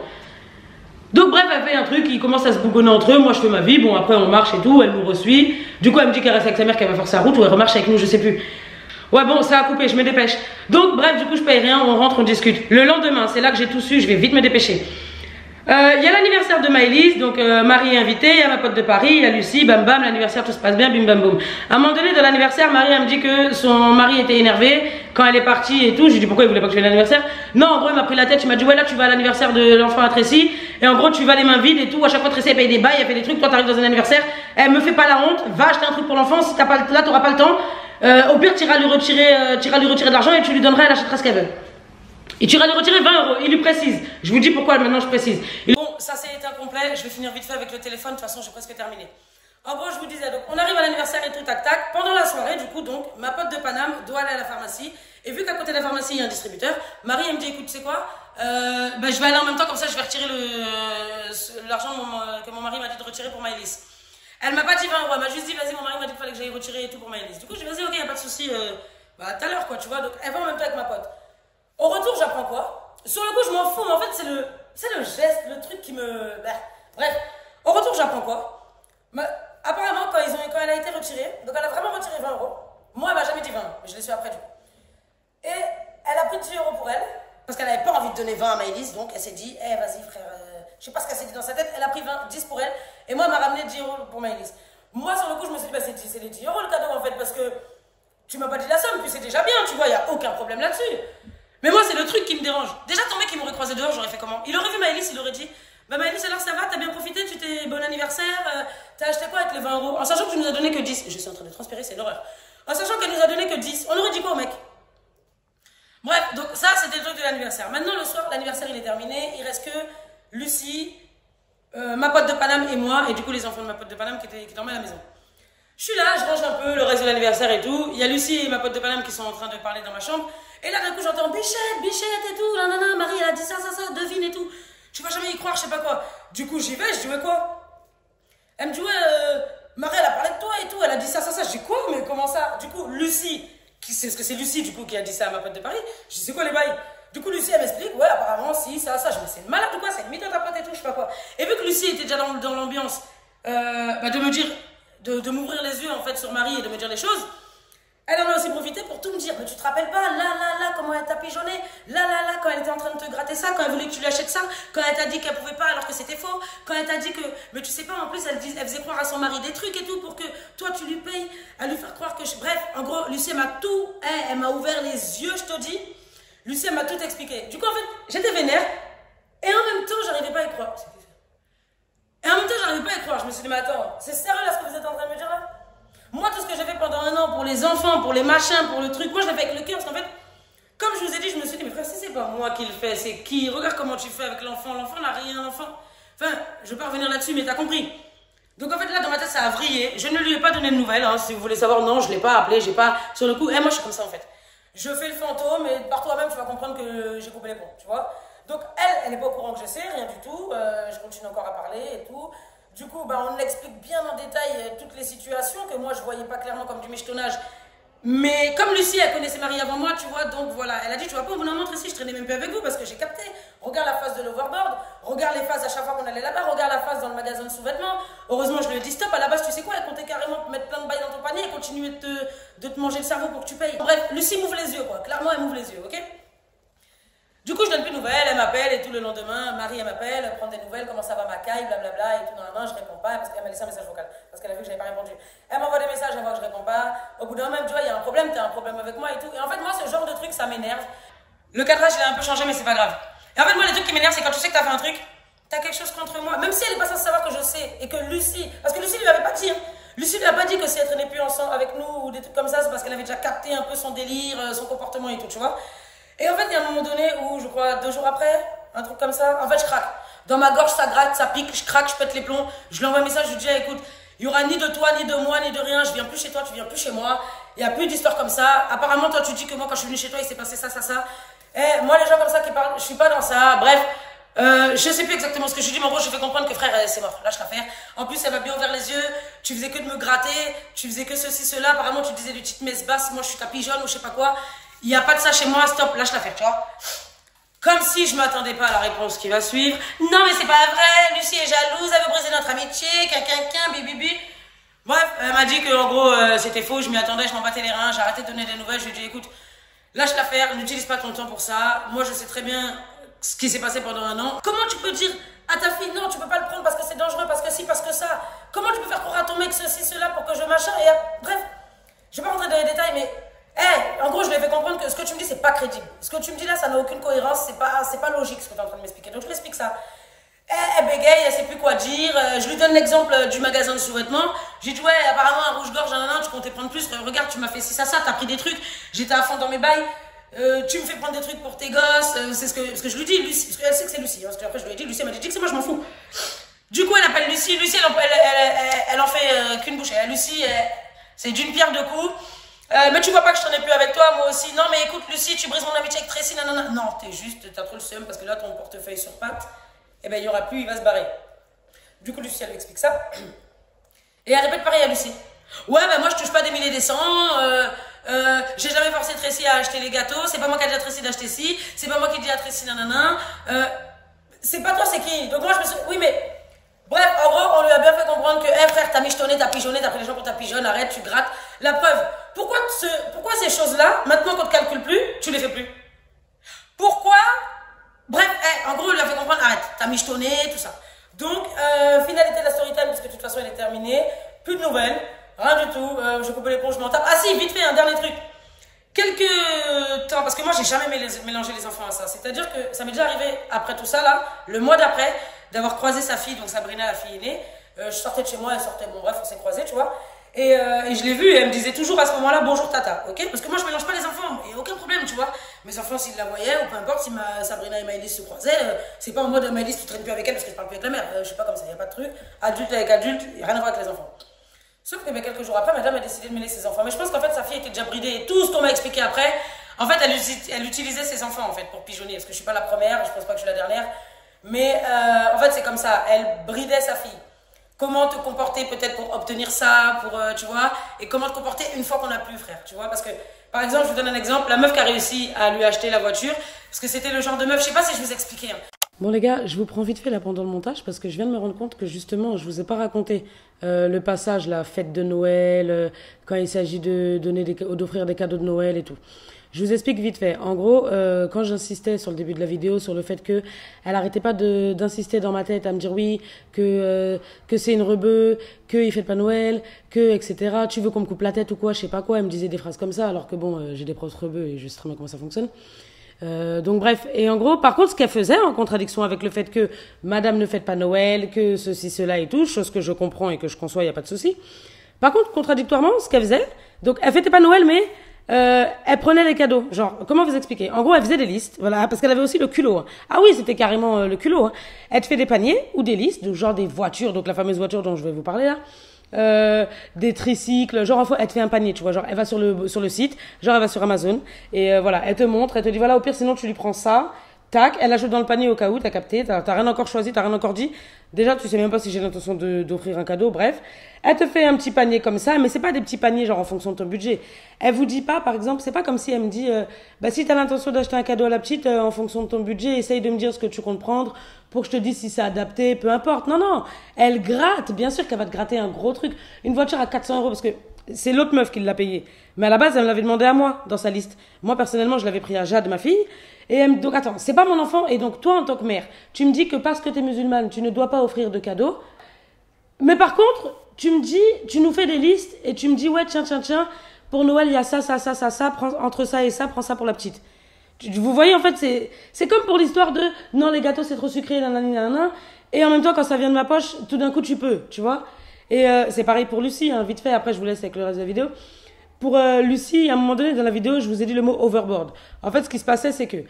Donc bref, elle fait un truc, ils commencent à se bougonner entre eux, moi je fais ma vie, bon après on marche et tout, elle nous resuit. Du coup elle me dit qu'elle reste avec sa mère, qu'elle va faire sa route, ou elle remarche avec nous, je sais plus. Ouais bon, ça a coupé, je me dépêche. Donc bref, du coup je paye rien, on rentre, on discute. Le lendemain, c'est là que j'ai tout su, je vais vite me dépêcher. Il y a l'anniversaire de Maëlys, donc Marie est invitée, il y a ma pote de Paris, il y a Lucie, bam bam, l'anniversaire tout se passe bien, bim bam boum. À un moment donné de l'anniversaire, Marie elle me dit que son mari était énervé quand elle est partie et tout. Je lui dis pourquoi il voulait pas que je vienne à l'anniversaire. Non, en gros il m'a pris la tête, il m'a dit ouais là tu vas à l'anniversaire de l'enfant à Tracy et en gros tu vas les mains vides et tout. À chaque fois Tracy elle paye des bails, elle fait des trucs, toi t'arrives dans un anniversaire, elle me fait pas la honte, va acheter un truc pour l'enfant, si t'as pas là t'auras pas le temps. Au pire tu iras lui retirer de l'argent et tu lui donneras, elle achètera ce qu'elle veut. Et tu iras lui retirer 20 €, il lui précise. Je vous dis pourquoi maintenant je précise. Bon, ça c'est incomplet, je vais finir vite fait avec le téléphone, de toute façon j'ai presque terminé. En gros, je vous disais, donc on arrive à l'anniversaire et tout, tac tac. Pendant la soirée, du coup, donc, ma pote de Paname doit aller à la pharmacie. Et vu qu'à côté de la pharmacie, il y a un distributeur, Marie elle me dit, écoute, tu sais quoi, je vais aller en même temps, comme ça je vais retirer l'argent que mon mari m'a dit de retirer pour Maëlys. Elle m'a pas dit 20 €, elle m'a juste dit, vas-y, mon mari m'a dit qu'il fallait que j'aille retirer et tout pour Maëlys. Du coup, je vais vas-y, ok, y a pas de souci, tout à l'heure, quoi, tu vois. Donc, elle va en même temps avec ma pote. Au retour, j'apprends quoi? Sur le coup, je m'en fous, mais en fait, c'est le geste, le truc qui me. Bref, au retour, j'apprends quoi? Apparemment, quand elle a été retirée, donc elle a vraiment retiré 20 €. Moi, elle m'a jamais dit 20 €, mais je l'ai su après du coup. Et elle a pris 10 € pour elle, parce qu'elle n'avait pas envie de donner 20 à Maëlys, donc elle s'est dit, vas-y frère, je sais pas ce qu'elle s'est dit dans sa tête, elle a pris 10 pour elle, et moi, elle m'a ramené 10 € pour Maëlys. Moi, sur le coup, je me suis dit, c'est les 10 € le cadeau en fait, parce que tu m'as pas dit la somme, puis c'est déjà bien, tu vois, il n'y a aucun problème là-dessus. Mais moi, c'est le truc qui me dérange. Déjà, ton mec, il m'aurait croisé dehors, j'aurais fait comment? Il aurait vu Maëlys, il aurait dit, bah Maëlys, alors ça va, t'as bien profité, tu t'es bon anniversaire, t'as acheté quoi avec les 20 €? En sachant que tu nous as donné que 10. Je suis en train de transpirer, c'est l'horreur. En sachant qu'elle nous a donné que 10. On aurait dit quoi au mec? Bref, donc ça, c'était le truc de l'anniversaire. Maintenant, le soir, l'anniversaire, il est terminé. Il reste que Lucie, ma pote de Paname et moi, et du coup, les enfants de ma pote de Paname qui dormaient à la maison. Je suis là, je range un peu le reste de l'anniversaire et tout. Il y a Lucie et ma pote de Paname qui sont en train de parler dans ma chambre. Et là, d'un coup, j'entends Bichette et tout. Nanana, Marie, elle a dit ça, devine et tout. Tu vas jamais y croire, je sais pas quoi. Du coup, j'y vais, je dis, ouais, quoi? Elle me dit, ouais, Marie, elle a parlé de toi et tout. Elle a dit ça. Je dis, quoi? Mais comment ça? Du coup, Lucie, parce que c'est Lucie, du coup, qui a dit ça à ma pote de Paris. Je dis, c'est quoi les bails? Du coup, Lucie, elle m'explique, ouais, apparemment, si, ça. Je dis, mais c'est malade ou quoi? C'est une mythe de ta pote et tout, je sais pas quoi. Et vu que Lucie était déjà dans l'ambiance, de me dire, de m'ouvrir les yeux, en fait, sur Marie et de me dire les choses, Elle en a aussi profité pour tout me dire. Mais tu te rappelles pas, là, comment elle t'a pigeonné, là, quand elle était en train de te gratter ça, quand elle voulait que tu lui achètes ça, quand elle t'a dit qu'elle pouvait pas alors que c'était faux, quand elle t'a dit que, mais tu sais pas, en plus, elle faisait croire à son mari des trucs et tout pour que toi, tu lui payes, à lui faire croire que bref, en gros, Lucie, elle m'a ouvert les yeux, je te dis. Lucie, elle m'a tout expliqué. Du coup, en fait, j'étais vénère et en même temps, j'arrivais pas à y croire. Je me suis dit, mais attends, c'est sérieux là ce que vous êtes en train de me dire là? Moi, tout ce que j'ai fait pendant un an pour les enfants, pour les machins, pour le truc, moi je l'ai fait avec le cœur parce qu'en fait, comme je vous ai dit, je me suis dit, mais frère, si c'est pas moi qui le fais, c'est qui? Regarde comment tu fais avec l'enfant. L'enfant n'a rien, l'enfant. Enfin, je vais pas revenir là-dessus, mais t'as compris. Donc en fait, là, dans ma tête, ça a vrillé. Je ne lui ai pas donné de nouvelles, hein. Si vous voulez savoir, non, je l'ai pas appelé, j'ai pas. Sur le coup, moi je suis comme ça en fait. Je fais le fantôme, et par toi-même, tu vas comprendre que j'ai coupé les ponts, tu vois. Donc elle n'est pas au courant que je sais, rien du tout. Je continue encore à parler et tout. Du coup, on explique bien en détail toutes les situations que moi je voyais pas clairement comme du michetonnage. Mais comme Lucie, elle connaissait Marie avant moi, tu vois, donc voilà. Elle a dit, tu vois pas, on vous en montre ici, je traînais même plus avec vous parce que j'ai capté. Regarde la phase de l'overboard, regarde les phases à chaque fois qu'on allait là-bas, regarde la phase dans le magasin de sous-vêtements. Heureusement, je lui ai dit stop, à la base, tu sais quoi, elle comptait carrément mettre plein de bails dans ton panier et continuer de te manger le cerveau pour que tu payes. Bref, Lucie m'ouvre les yeux, quoi. Clairement, elle m'ouvre les yeux, ok? Du coup, je donne plus de nouvelles, elle m'appelle et tout le lendemain, Marie, elle m'appelle, elle prend des nouvelles, comment ça va ma caille, blablabla et tout dans la main, je réponds pas parce qu'elle m'a laissé un message vocal, parce qu'elle a vu que j'avais pas répondu. Elle m'envoie des messages, elle voit que je réponds pas. Au bout d'un moment, tu vois, il y a un problème, t'as un problème avec moi et tout. Et en fait, moi, ce genre de truc, ça m'énerve. Le cadrage, il a un peu changé, mais c'est pas grave. Et en fait, moi, les trucs qui m'énervent, c'est quand tu sais que t'as fait un truc, t'as quelque chose contre moi, même si elle est pas censée savoir que je sais, et que Lucie, parce que Lucie lui avait pas dit, Lucie lui a pas dit que si elle traînait plus ensemble avec nous ou des trucs comme ça, c'est parce qu'elle avait déjà capté un peu son délire, son comportement et tout, tu vois. Et en fait, il y a un moment donné où, je crois, 2 jours après, un truc comme ça, en fait, je craque. Dans ma gorge, ça gratte, ça pique, je craque, je pète les plombs. Je lui envoie un message, je lui dis, écoute, il n'y aura ni de toi, ni de moi, ni de rien. Je viens plus chez toi, tu viens plus chez moi. Il n'y a plus d'histoire comme ça. Apparemment, toi, tu dis que moi, quand je suis venue chez toi, il s'est passé ça. Et moi, les gens comme ça qui parlent, je suis pas dans ça. Bref, je sais plus exactement ce que je dis, mais en gros, je fais comprendre que frère, c'est mort. Lâche l'affaire. En plus, elle m'a bien ouvert les yeux. Tu faisais que de me gratter. Tu faisais que ceci, cela. Apparemment, tu disais des petites messes basses. Moi, je suis ta pigeonne ou je sais pas quoi. Il n'y a pas de ça chez moi, stop, lâche l'affaire, tu vois. Comme si je m'attendais pas à la réponse qui va suivre. Non, mais c'est pas vrai, Lucie est jalouse, elle veut briser notre amitié, bibibi. Bref, elle m'a dit que en gros, c'était faux, je m'y attendais, je m'en battais les reins, j'ai arrêté de donner des nouvelles, je lui ai dit, écoute, lâche l'affaire, n'utilise pas ton temps pour ça. Moi, je sais très bien ce qui s'est passé pendant un an. Comment tu peux dire à ta fille, non, tu peux pas le prendre parce que c'est dangereux, parce que si, parce que ça. Comment tu peux faire croire à ton mec ceci, cela pour que je machin et bref, je vais pas rentrer dans les détails, mais en gros, je lui ai fait comprendre que ce que tu me dis, c'est pas crédible. Ce que tu me dis là, ça n'a aucune cohérence, c'est pas logique ce que tu es en train de m'expliquer. Donc, je lui explique ça. Elle bégaye, elle sait plus quoi dire. Je lui donne l'exemple du magasin de sous-vêtements. J'ai dit, ouais, apparemment, un rouge-gorge, tu comptais prendre plus. Regarde, tu m'as fait ci, ça, t'as pris des trucs. J'étais à fond dans mes bails. Tu me fais prendre des trucs pour tes gosses. C'est ce que je lui dis, Lucie. Parce qu'elle sait que c'est Lucie. Parce qu'après, je lui ai dit, Lucie, elle m'a dit que c'est moi, je m'en fous. Du coup, elle appelle Lucie. Lucie, elle en fait qu'une bouchée. Lucie, c'est d'une pierre deux coups. Mais tu vois pas que je traînais plus avec toi, moi aussi. Non, mais écoute, Lucie, tu brises mon amitié avec Tracy, nanana. Non, t'as trop le seum parce que là, ton portefeuille sur pattes, eh ben, il y aura plus, il va se barrer. Du coup, Lucie, elle lui explique ça. Et elle répète pareil à Lucie. Ouais, ben, moi, je touche pas des milliers des cents. J'ai jamais forcé Tracy à acheter les gâteaux. C'est pas moi qui ai dit à Tracy d'acheter ci. C'est pas moi qui dis à Tracy, nanana. C'est pas toi, c'est qui? Donc, moi, je me suis. Oui, mais. Bref, en gros, on lui a bien fait comprendre que, frère, t'as michetonné, t'as pigeonné, t'as pris les gens pour ta pigeonne, arrête, tu grattes. La preuve, pourquoi ces choses-là, maintenant qu'on te calcule plus, tu les fais plus? Pourquoi? Bref, en gros, on lui a fait comprendre, arrête, t'as michetonné, tout ça. Donc, finalité de la story time, parce que de toute façon, elle est terminée. Plus de nouvelles, rien du tout. Je coupe l'éponge, je m'en tape. Ah si, vite fait, un dernier truc. Quelques temps, parce que moi, j'ai jamais mélangé les enfants à ça. C'est-à-dire que ça m'est déjà arrivé, après tout ça, là, le mois d'après, d'avoir croisé sa fille, donc Sabrina, la fille aînée. Je sortais de chez moi, elle sortait, bon bref, on s'est croisés, tu vois. Et je l'ai vue et elle me disait toujours à ce moment-là, bonjour tata, ok? Parce que moi, je mélange pas les enfants, et aucun problème, tu vois. Mes enfants, s'ils la voyaient, ou peu importe, si Sabrina et Maëlys se croisaient, c'est pas en mode Maëlys, tu traînes plus avec elle parce que je parle plus avec la mère. Je sais pas comme ça, y a pas de truc. Adulte avec adulte, y a rien à voir avec les enfants. Sauf que quelques jours après, madame a décidé de mêler ses enfants. Mais je pense qu'en fait, sa fille était déjà bridée. Et tout ce qu'on m'a expliqué après, en fait, elle utilisait ses enfants en fait pour pigeonner. Parce que je suis pas la première, je pense pas que je suis la dernière. Mais en fait, c'est comme ça. Elle bridait sa fille. Comment te comporter peut-être pour obtenir ça, tu vois, et comment te comporter une fois qu'on n'a plus, frère, tu vois. Parce que, par exemple, je vous donne un exemple. La meuf qui a réussi à lui acheter la voiture, parce que c'était le genre de meuf, je sais pas si je vous expliquais. Hein. Bon les gars, je vous prends vite fait là pendant le montage parce que je viens de me rendre compte que justement je vous ai pas raconté le passage, la fête de Noël, quand il s'agit de d'offrir des cadeaux de Noël et tout. Je vous explique vite fait. En gros, quand j'insistais sur le début de la vidéo sur le fait que elle arrêtait pas d'insister dans ma tête à me dire oui, que c'est une rebeu, qu'il fête pas Noël, que etc. Tu veux qu'on me coupe la tête ou quoi, je sais pas quoi. Elle me disait des phrases comme ça alors que bon, j'ai des profs rebeux et je sais très bien comment ça fonctionne. Donc bref, et en gros, par contre, ce qu'elle faisait en contradiction avec le fait que Madame ne fête pas Noël, que ceci, cela et tout, chose que je comprends et que je conçois, il n'y a pas de souci. Par contre, contradictoirement, ce qu'elle faisait, donc elle fêtait pas Noël, mais elle prenait les cadeaux. Genre, comment vous expliquer? En gros, elle faisait des listes, voilà, parce qu'elle avait aussi le culot. Hein. Ah oui, c'était carrément le culot. Hein. Elle te fait des paniers ou des listes, donc genre des voitures, donc la fameuse voiture dont je vais vous parler là. Des tricycles, genre elle te fait un panier, tu vois, genre elle va sur le site, genre elle va sur Amazon et voilà, elle te montre, elle te dit voilà, au pire sinon tu lui prends ça, tac, elle ajoute dans le panier au cas où, t'as capté, t'as rien encore choisi, t'as rien encore dit, déjà tu sais même pas si j'ai l'intention d'offrir un cadeau, bref, elle te fait un petit panier comme ça, mais c'est pas des petits paniers genre en fonction de ton budget, elle vous dit pas, par exemple, c'est pas comme si elle me dit bah si t'as l'intention d'acheter un cadeau à la petite en fonction de ton budget, essaye de me dire ce que tu comptes prendre pour que je te dise si c'est adapté, peu importe. Non, non, elle gratte. Bien sûr qu'elle va te gratter un gros truc. Une voiture à 400 € parce que c'est l'autre meuf qui l'a payée. Mais à la base, elle me l'avait demandé à moi dans sa liste. Moi, personnellement, je l'avais pris à Jade, ma fille. Et elle me... Donc, attends, c'est pas mon enfant. Et donc, toi, en tant que mère, tu me dis que parce que t'es musulmane, tu ne dois pas offrir de cadeaux. Mais par contre, tu me dis, tu nous fais des listes et tu me dis, ouais, tiens, pour Noël, il y a ça, prends, entre ça et ça, prends ça pour la petite. Vous voyez, en fait, c'est comme pour l'histoire de non, les gâteaux c'est trop sucré, nanana, et en même temps, quand ça vient de ma poche, tout d'un coup, tu peux, tu vois. Et c'est pareil pour Lucie, hein, vite fait, après je vous laisse avec le reste de la vidéo. Pour Lucie, à un moment donné dans la vidéo, je vous ai dit le mot overboard. En fait, ce qui se passait, c'est que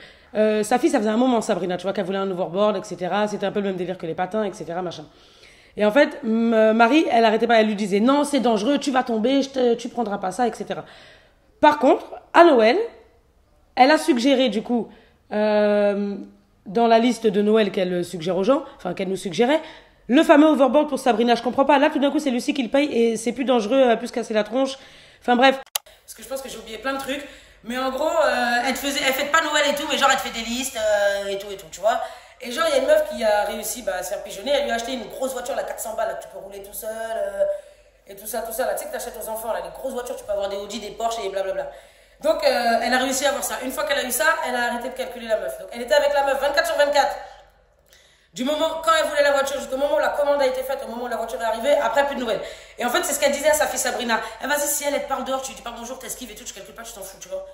sa fille, ça faisait un moment, Sabrina, tu vois, qu'elle voulait un overboard, etc. C'était un peu le même délire que les patins, etc., machin. Et en fait, Marie, elle arrêtait pas, elle lui disait non, c'est dangereux, tu vas tomber, tu prendras pas ça, etc. Par contre, à Noël, elle a suggéré, du coup, dans la liste de Noël qu'elle suggère aux gens, enfin qu'elle nous suggérait, le fameux overboard pour Sabrina. Je comprends pas. Là, tout d'un coup, c'est Lucie qui le paye et c'est plus dangereux, plus casser la tronche. Enfin bref. Parce que je pense que j'ai oublié plein de trucs. Mais en gros, elle fête pas Noël et tout, mais genre elle te fait des listes et tout, tu vois. Et genre, il y a une meuf qui a réussi à se faire pigeonner. Elle lui a acheté une grosse voiture, là, 400 balles, là, que tu peux rouler tout seul. Et tout ça, là. Tu sais que t'achètes aux enfants, là, les grosses voitures, tu peux avoir des Audi, des Porsche et blablabla. Donc, elle a réussi à avoir ça. Une fois qu'elle a eu ça, elle a arrêté de calculer la meuf. Donc, elle était avec la meuf 24/24. Du moment, quand elle voulait la voiture, jusqu'au moment où la commande a été faite, au moment où la voiture est arrivée, après plus de nouvelles. Et en fait, c'est ce qu'elle disait à sa fille Sabrina. Eh, vas-y, si elle te parle dehors, tu lui dis pas bonjour, t'esquives et tout, tu calcules pas, tu t'en fous, tu vois.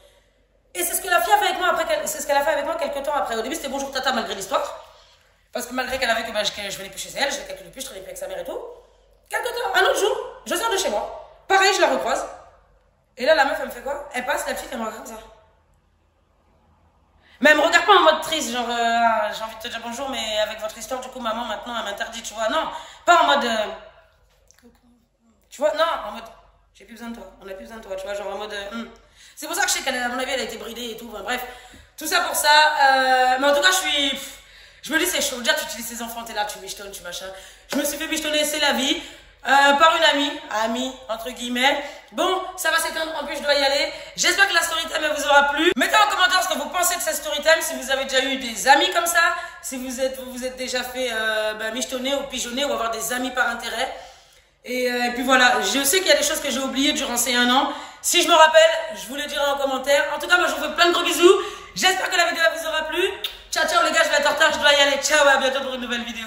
Et c'est ce que la fille a fait avec moi après, c'est ce qu'elle a fait avec moi quelques temps après. Au début, c'était bonjour tata malgré l'histoire. Parce que malgré qu'elle avait que je venais plus chez elle, je l'ai calculé plus, je travaillais plus avec sa mère et tout. Quelques temps, un autre jour, je sors de chez moi. Pareil, je la recroise. Et là, la meuf, elle me fait quoi? Elle passe, la petite, elle me regarde comme ça. Mais elle me regarde pas en mode triste, genre j'ai envie de te dire bonjour, mais avec votre histoire, du coup, maman, maintenant, elle m'interdit, tu vois. Non, pas en mode. Tu vois, non, en mode. J'ai plus besoin de toi, on a plus besoin de toi, tu vois, genre en mode. C'est pour ça que je sais qu'à mon avis, elle a été bridée et tout, enfin, bref. Tout ça pour ça. Mais en tout cas, je me dis, c'est chaud. Déjà, tu utilises tes enfants, t'es là, tu michetonnes, tu machin. Je me suis fait michetonner, c'est la vie. Par une amie, entre guillemets. Bon, ça va s'éteindre, en plus je dois y aller. J'espère que la storytime vous aura plu. Mettez en commentaire ce que vous pensez de cette storytime, si vous avez déjà eu des amis comme ça, si vous êtes déjà fait michetonner ou pigeonner ou avoir des amis par intérêt. Et puis voilà, je sais qu'il y a des choses que j'ai oubliées durant ces 1 an. Si je me rappelle, je vous le dirai en commentaire. En tout cas, moi je vous fais plein de gros bisous. J'espère que la vidéo vous aura plu. Ciao, ciao les gars, je vais être en retard, je dois y aller. Ciao, à bientôt pour une nouvelle vidéo.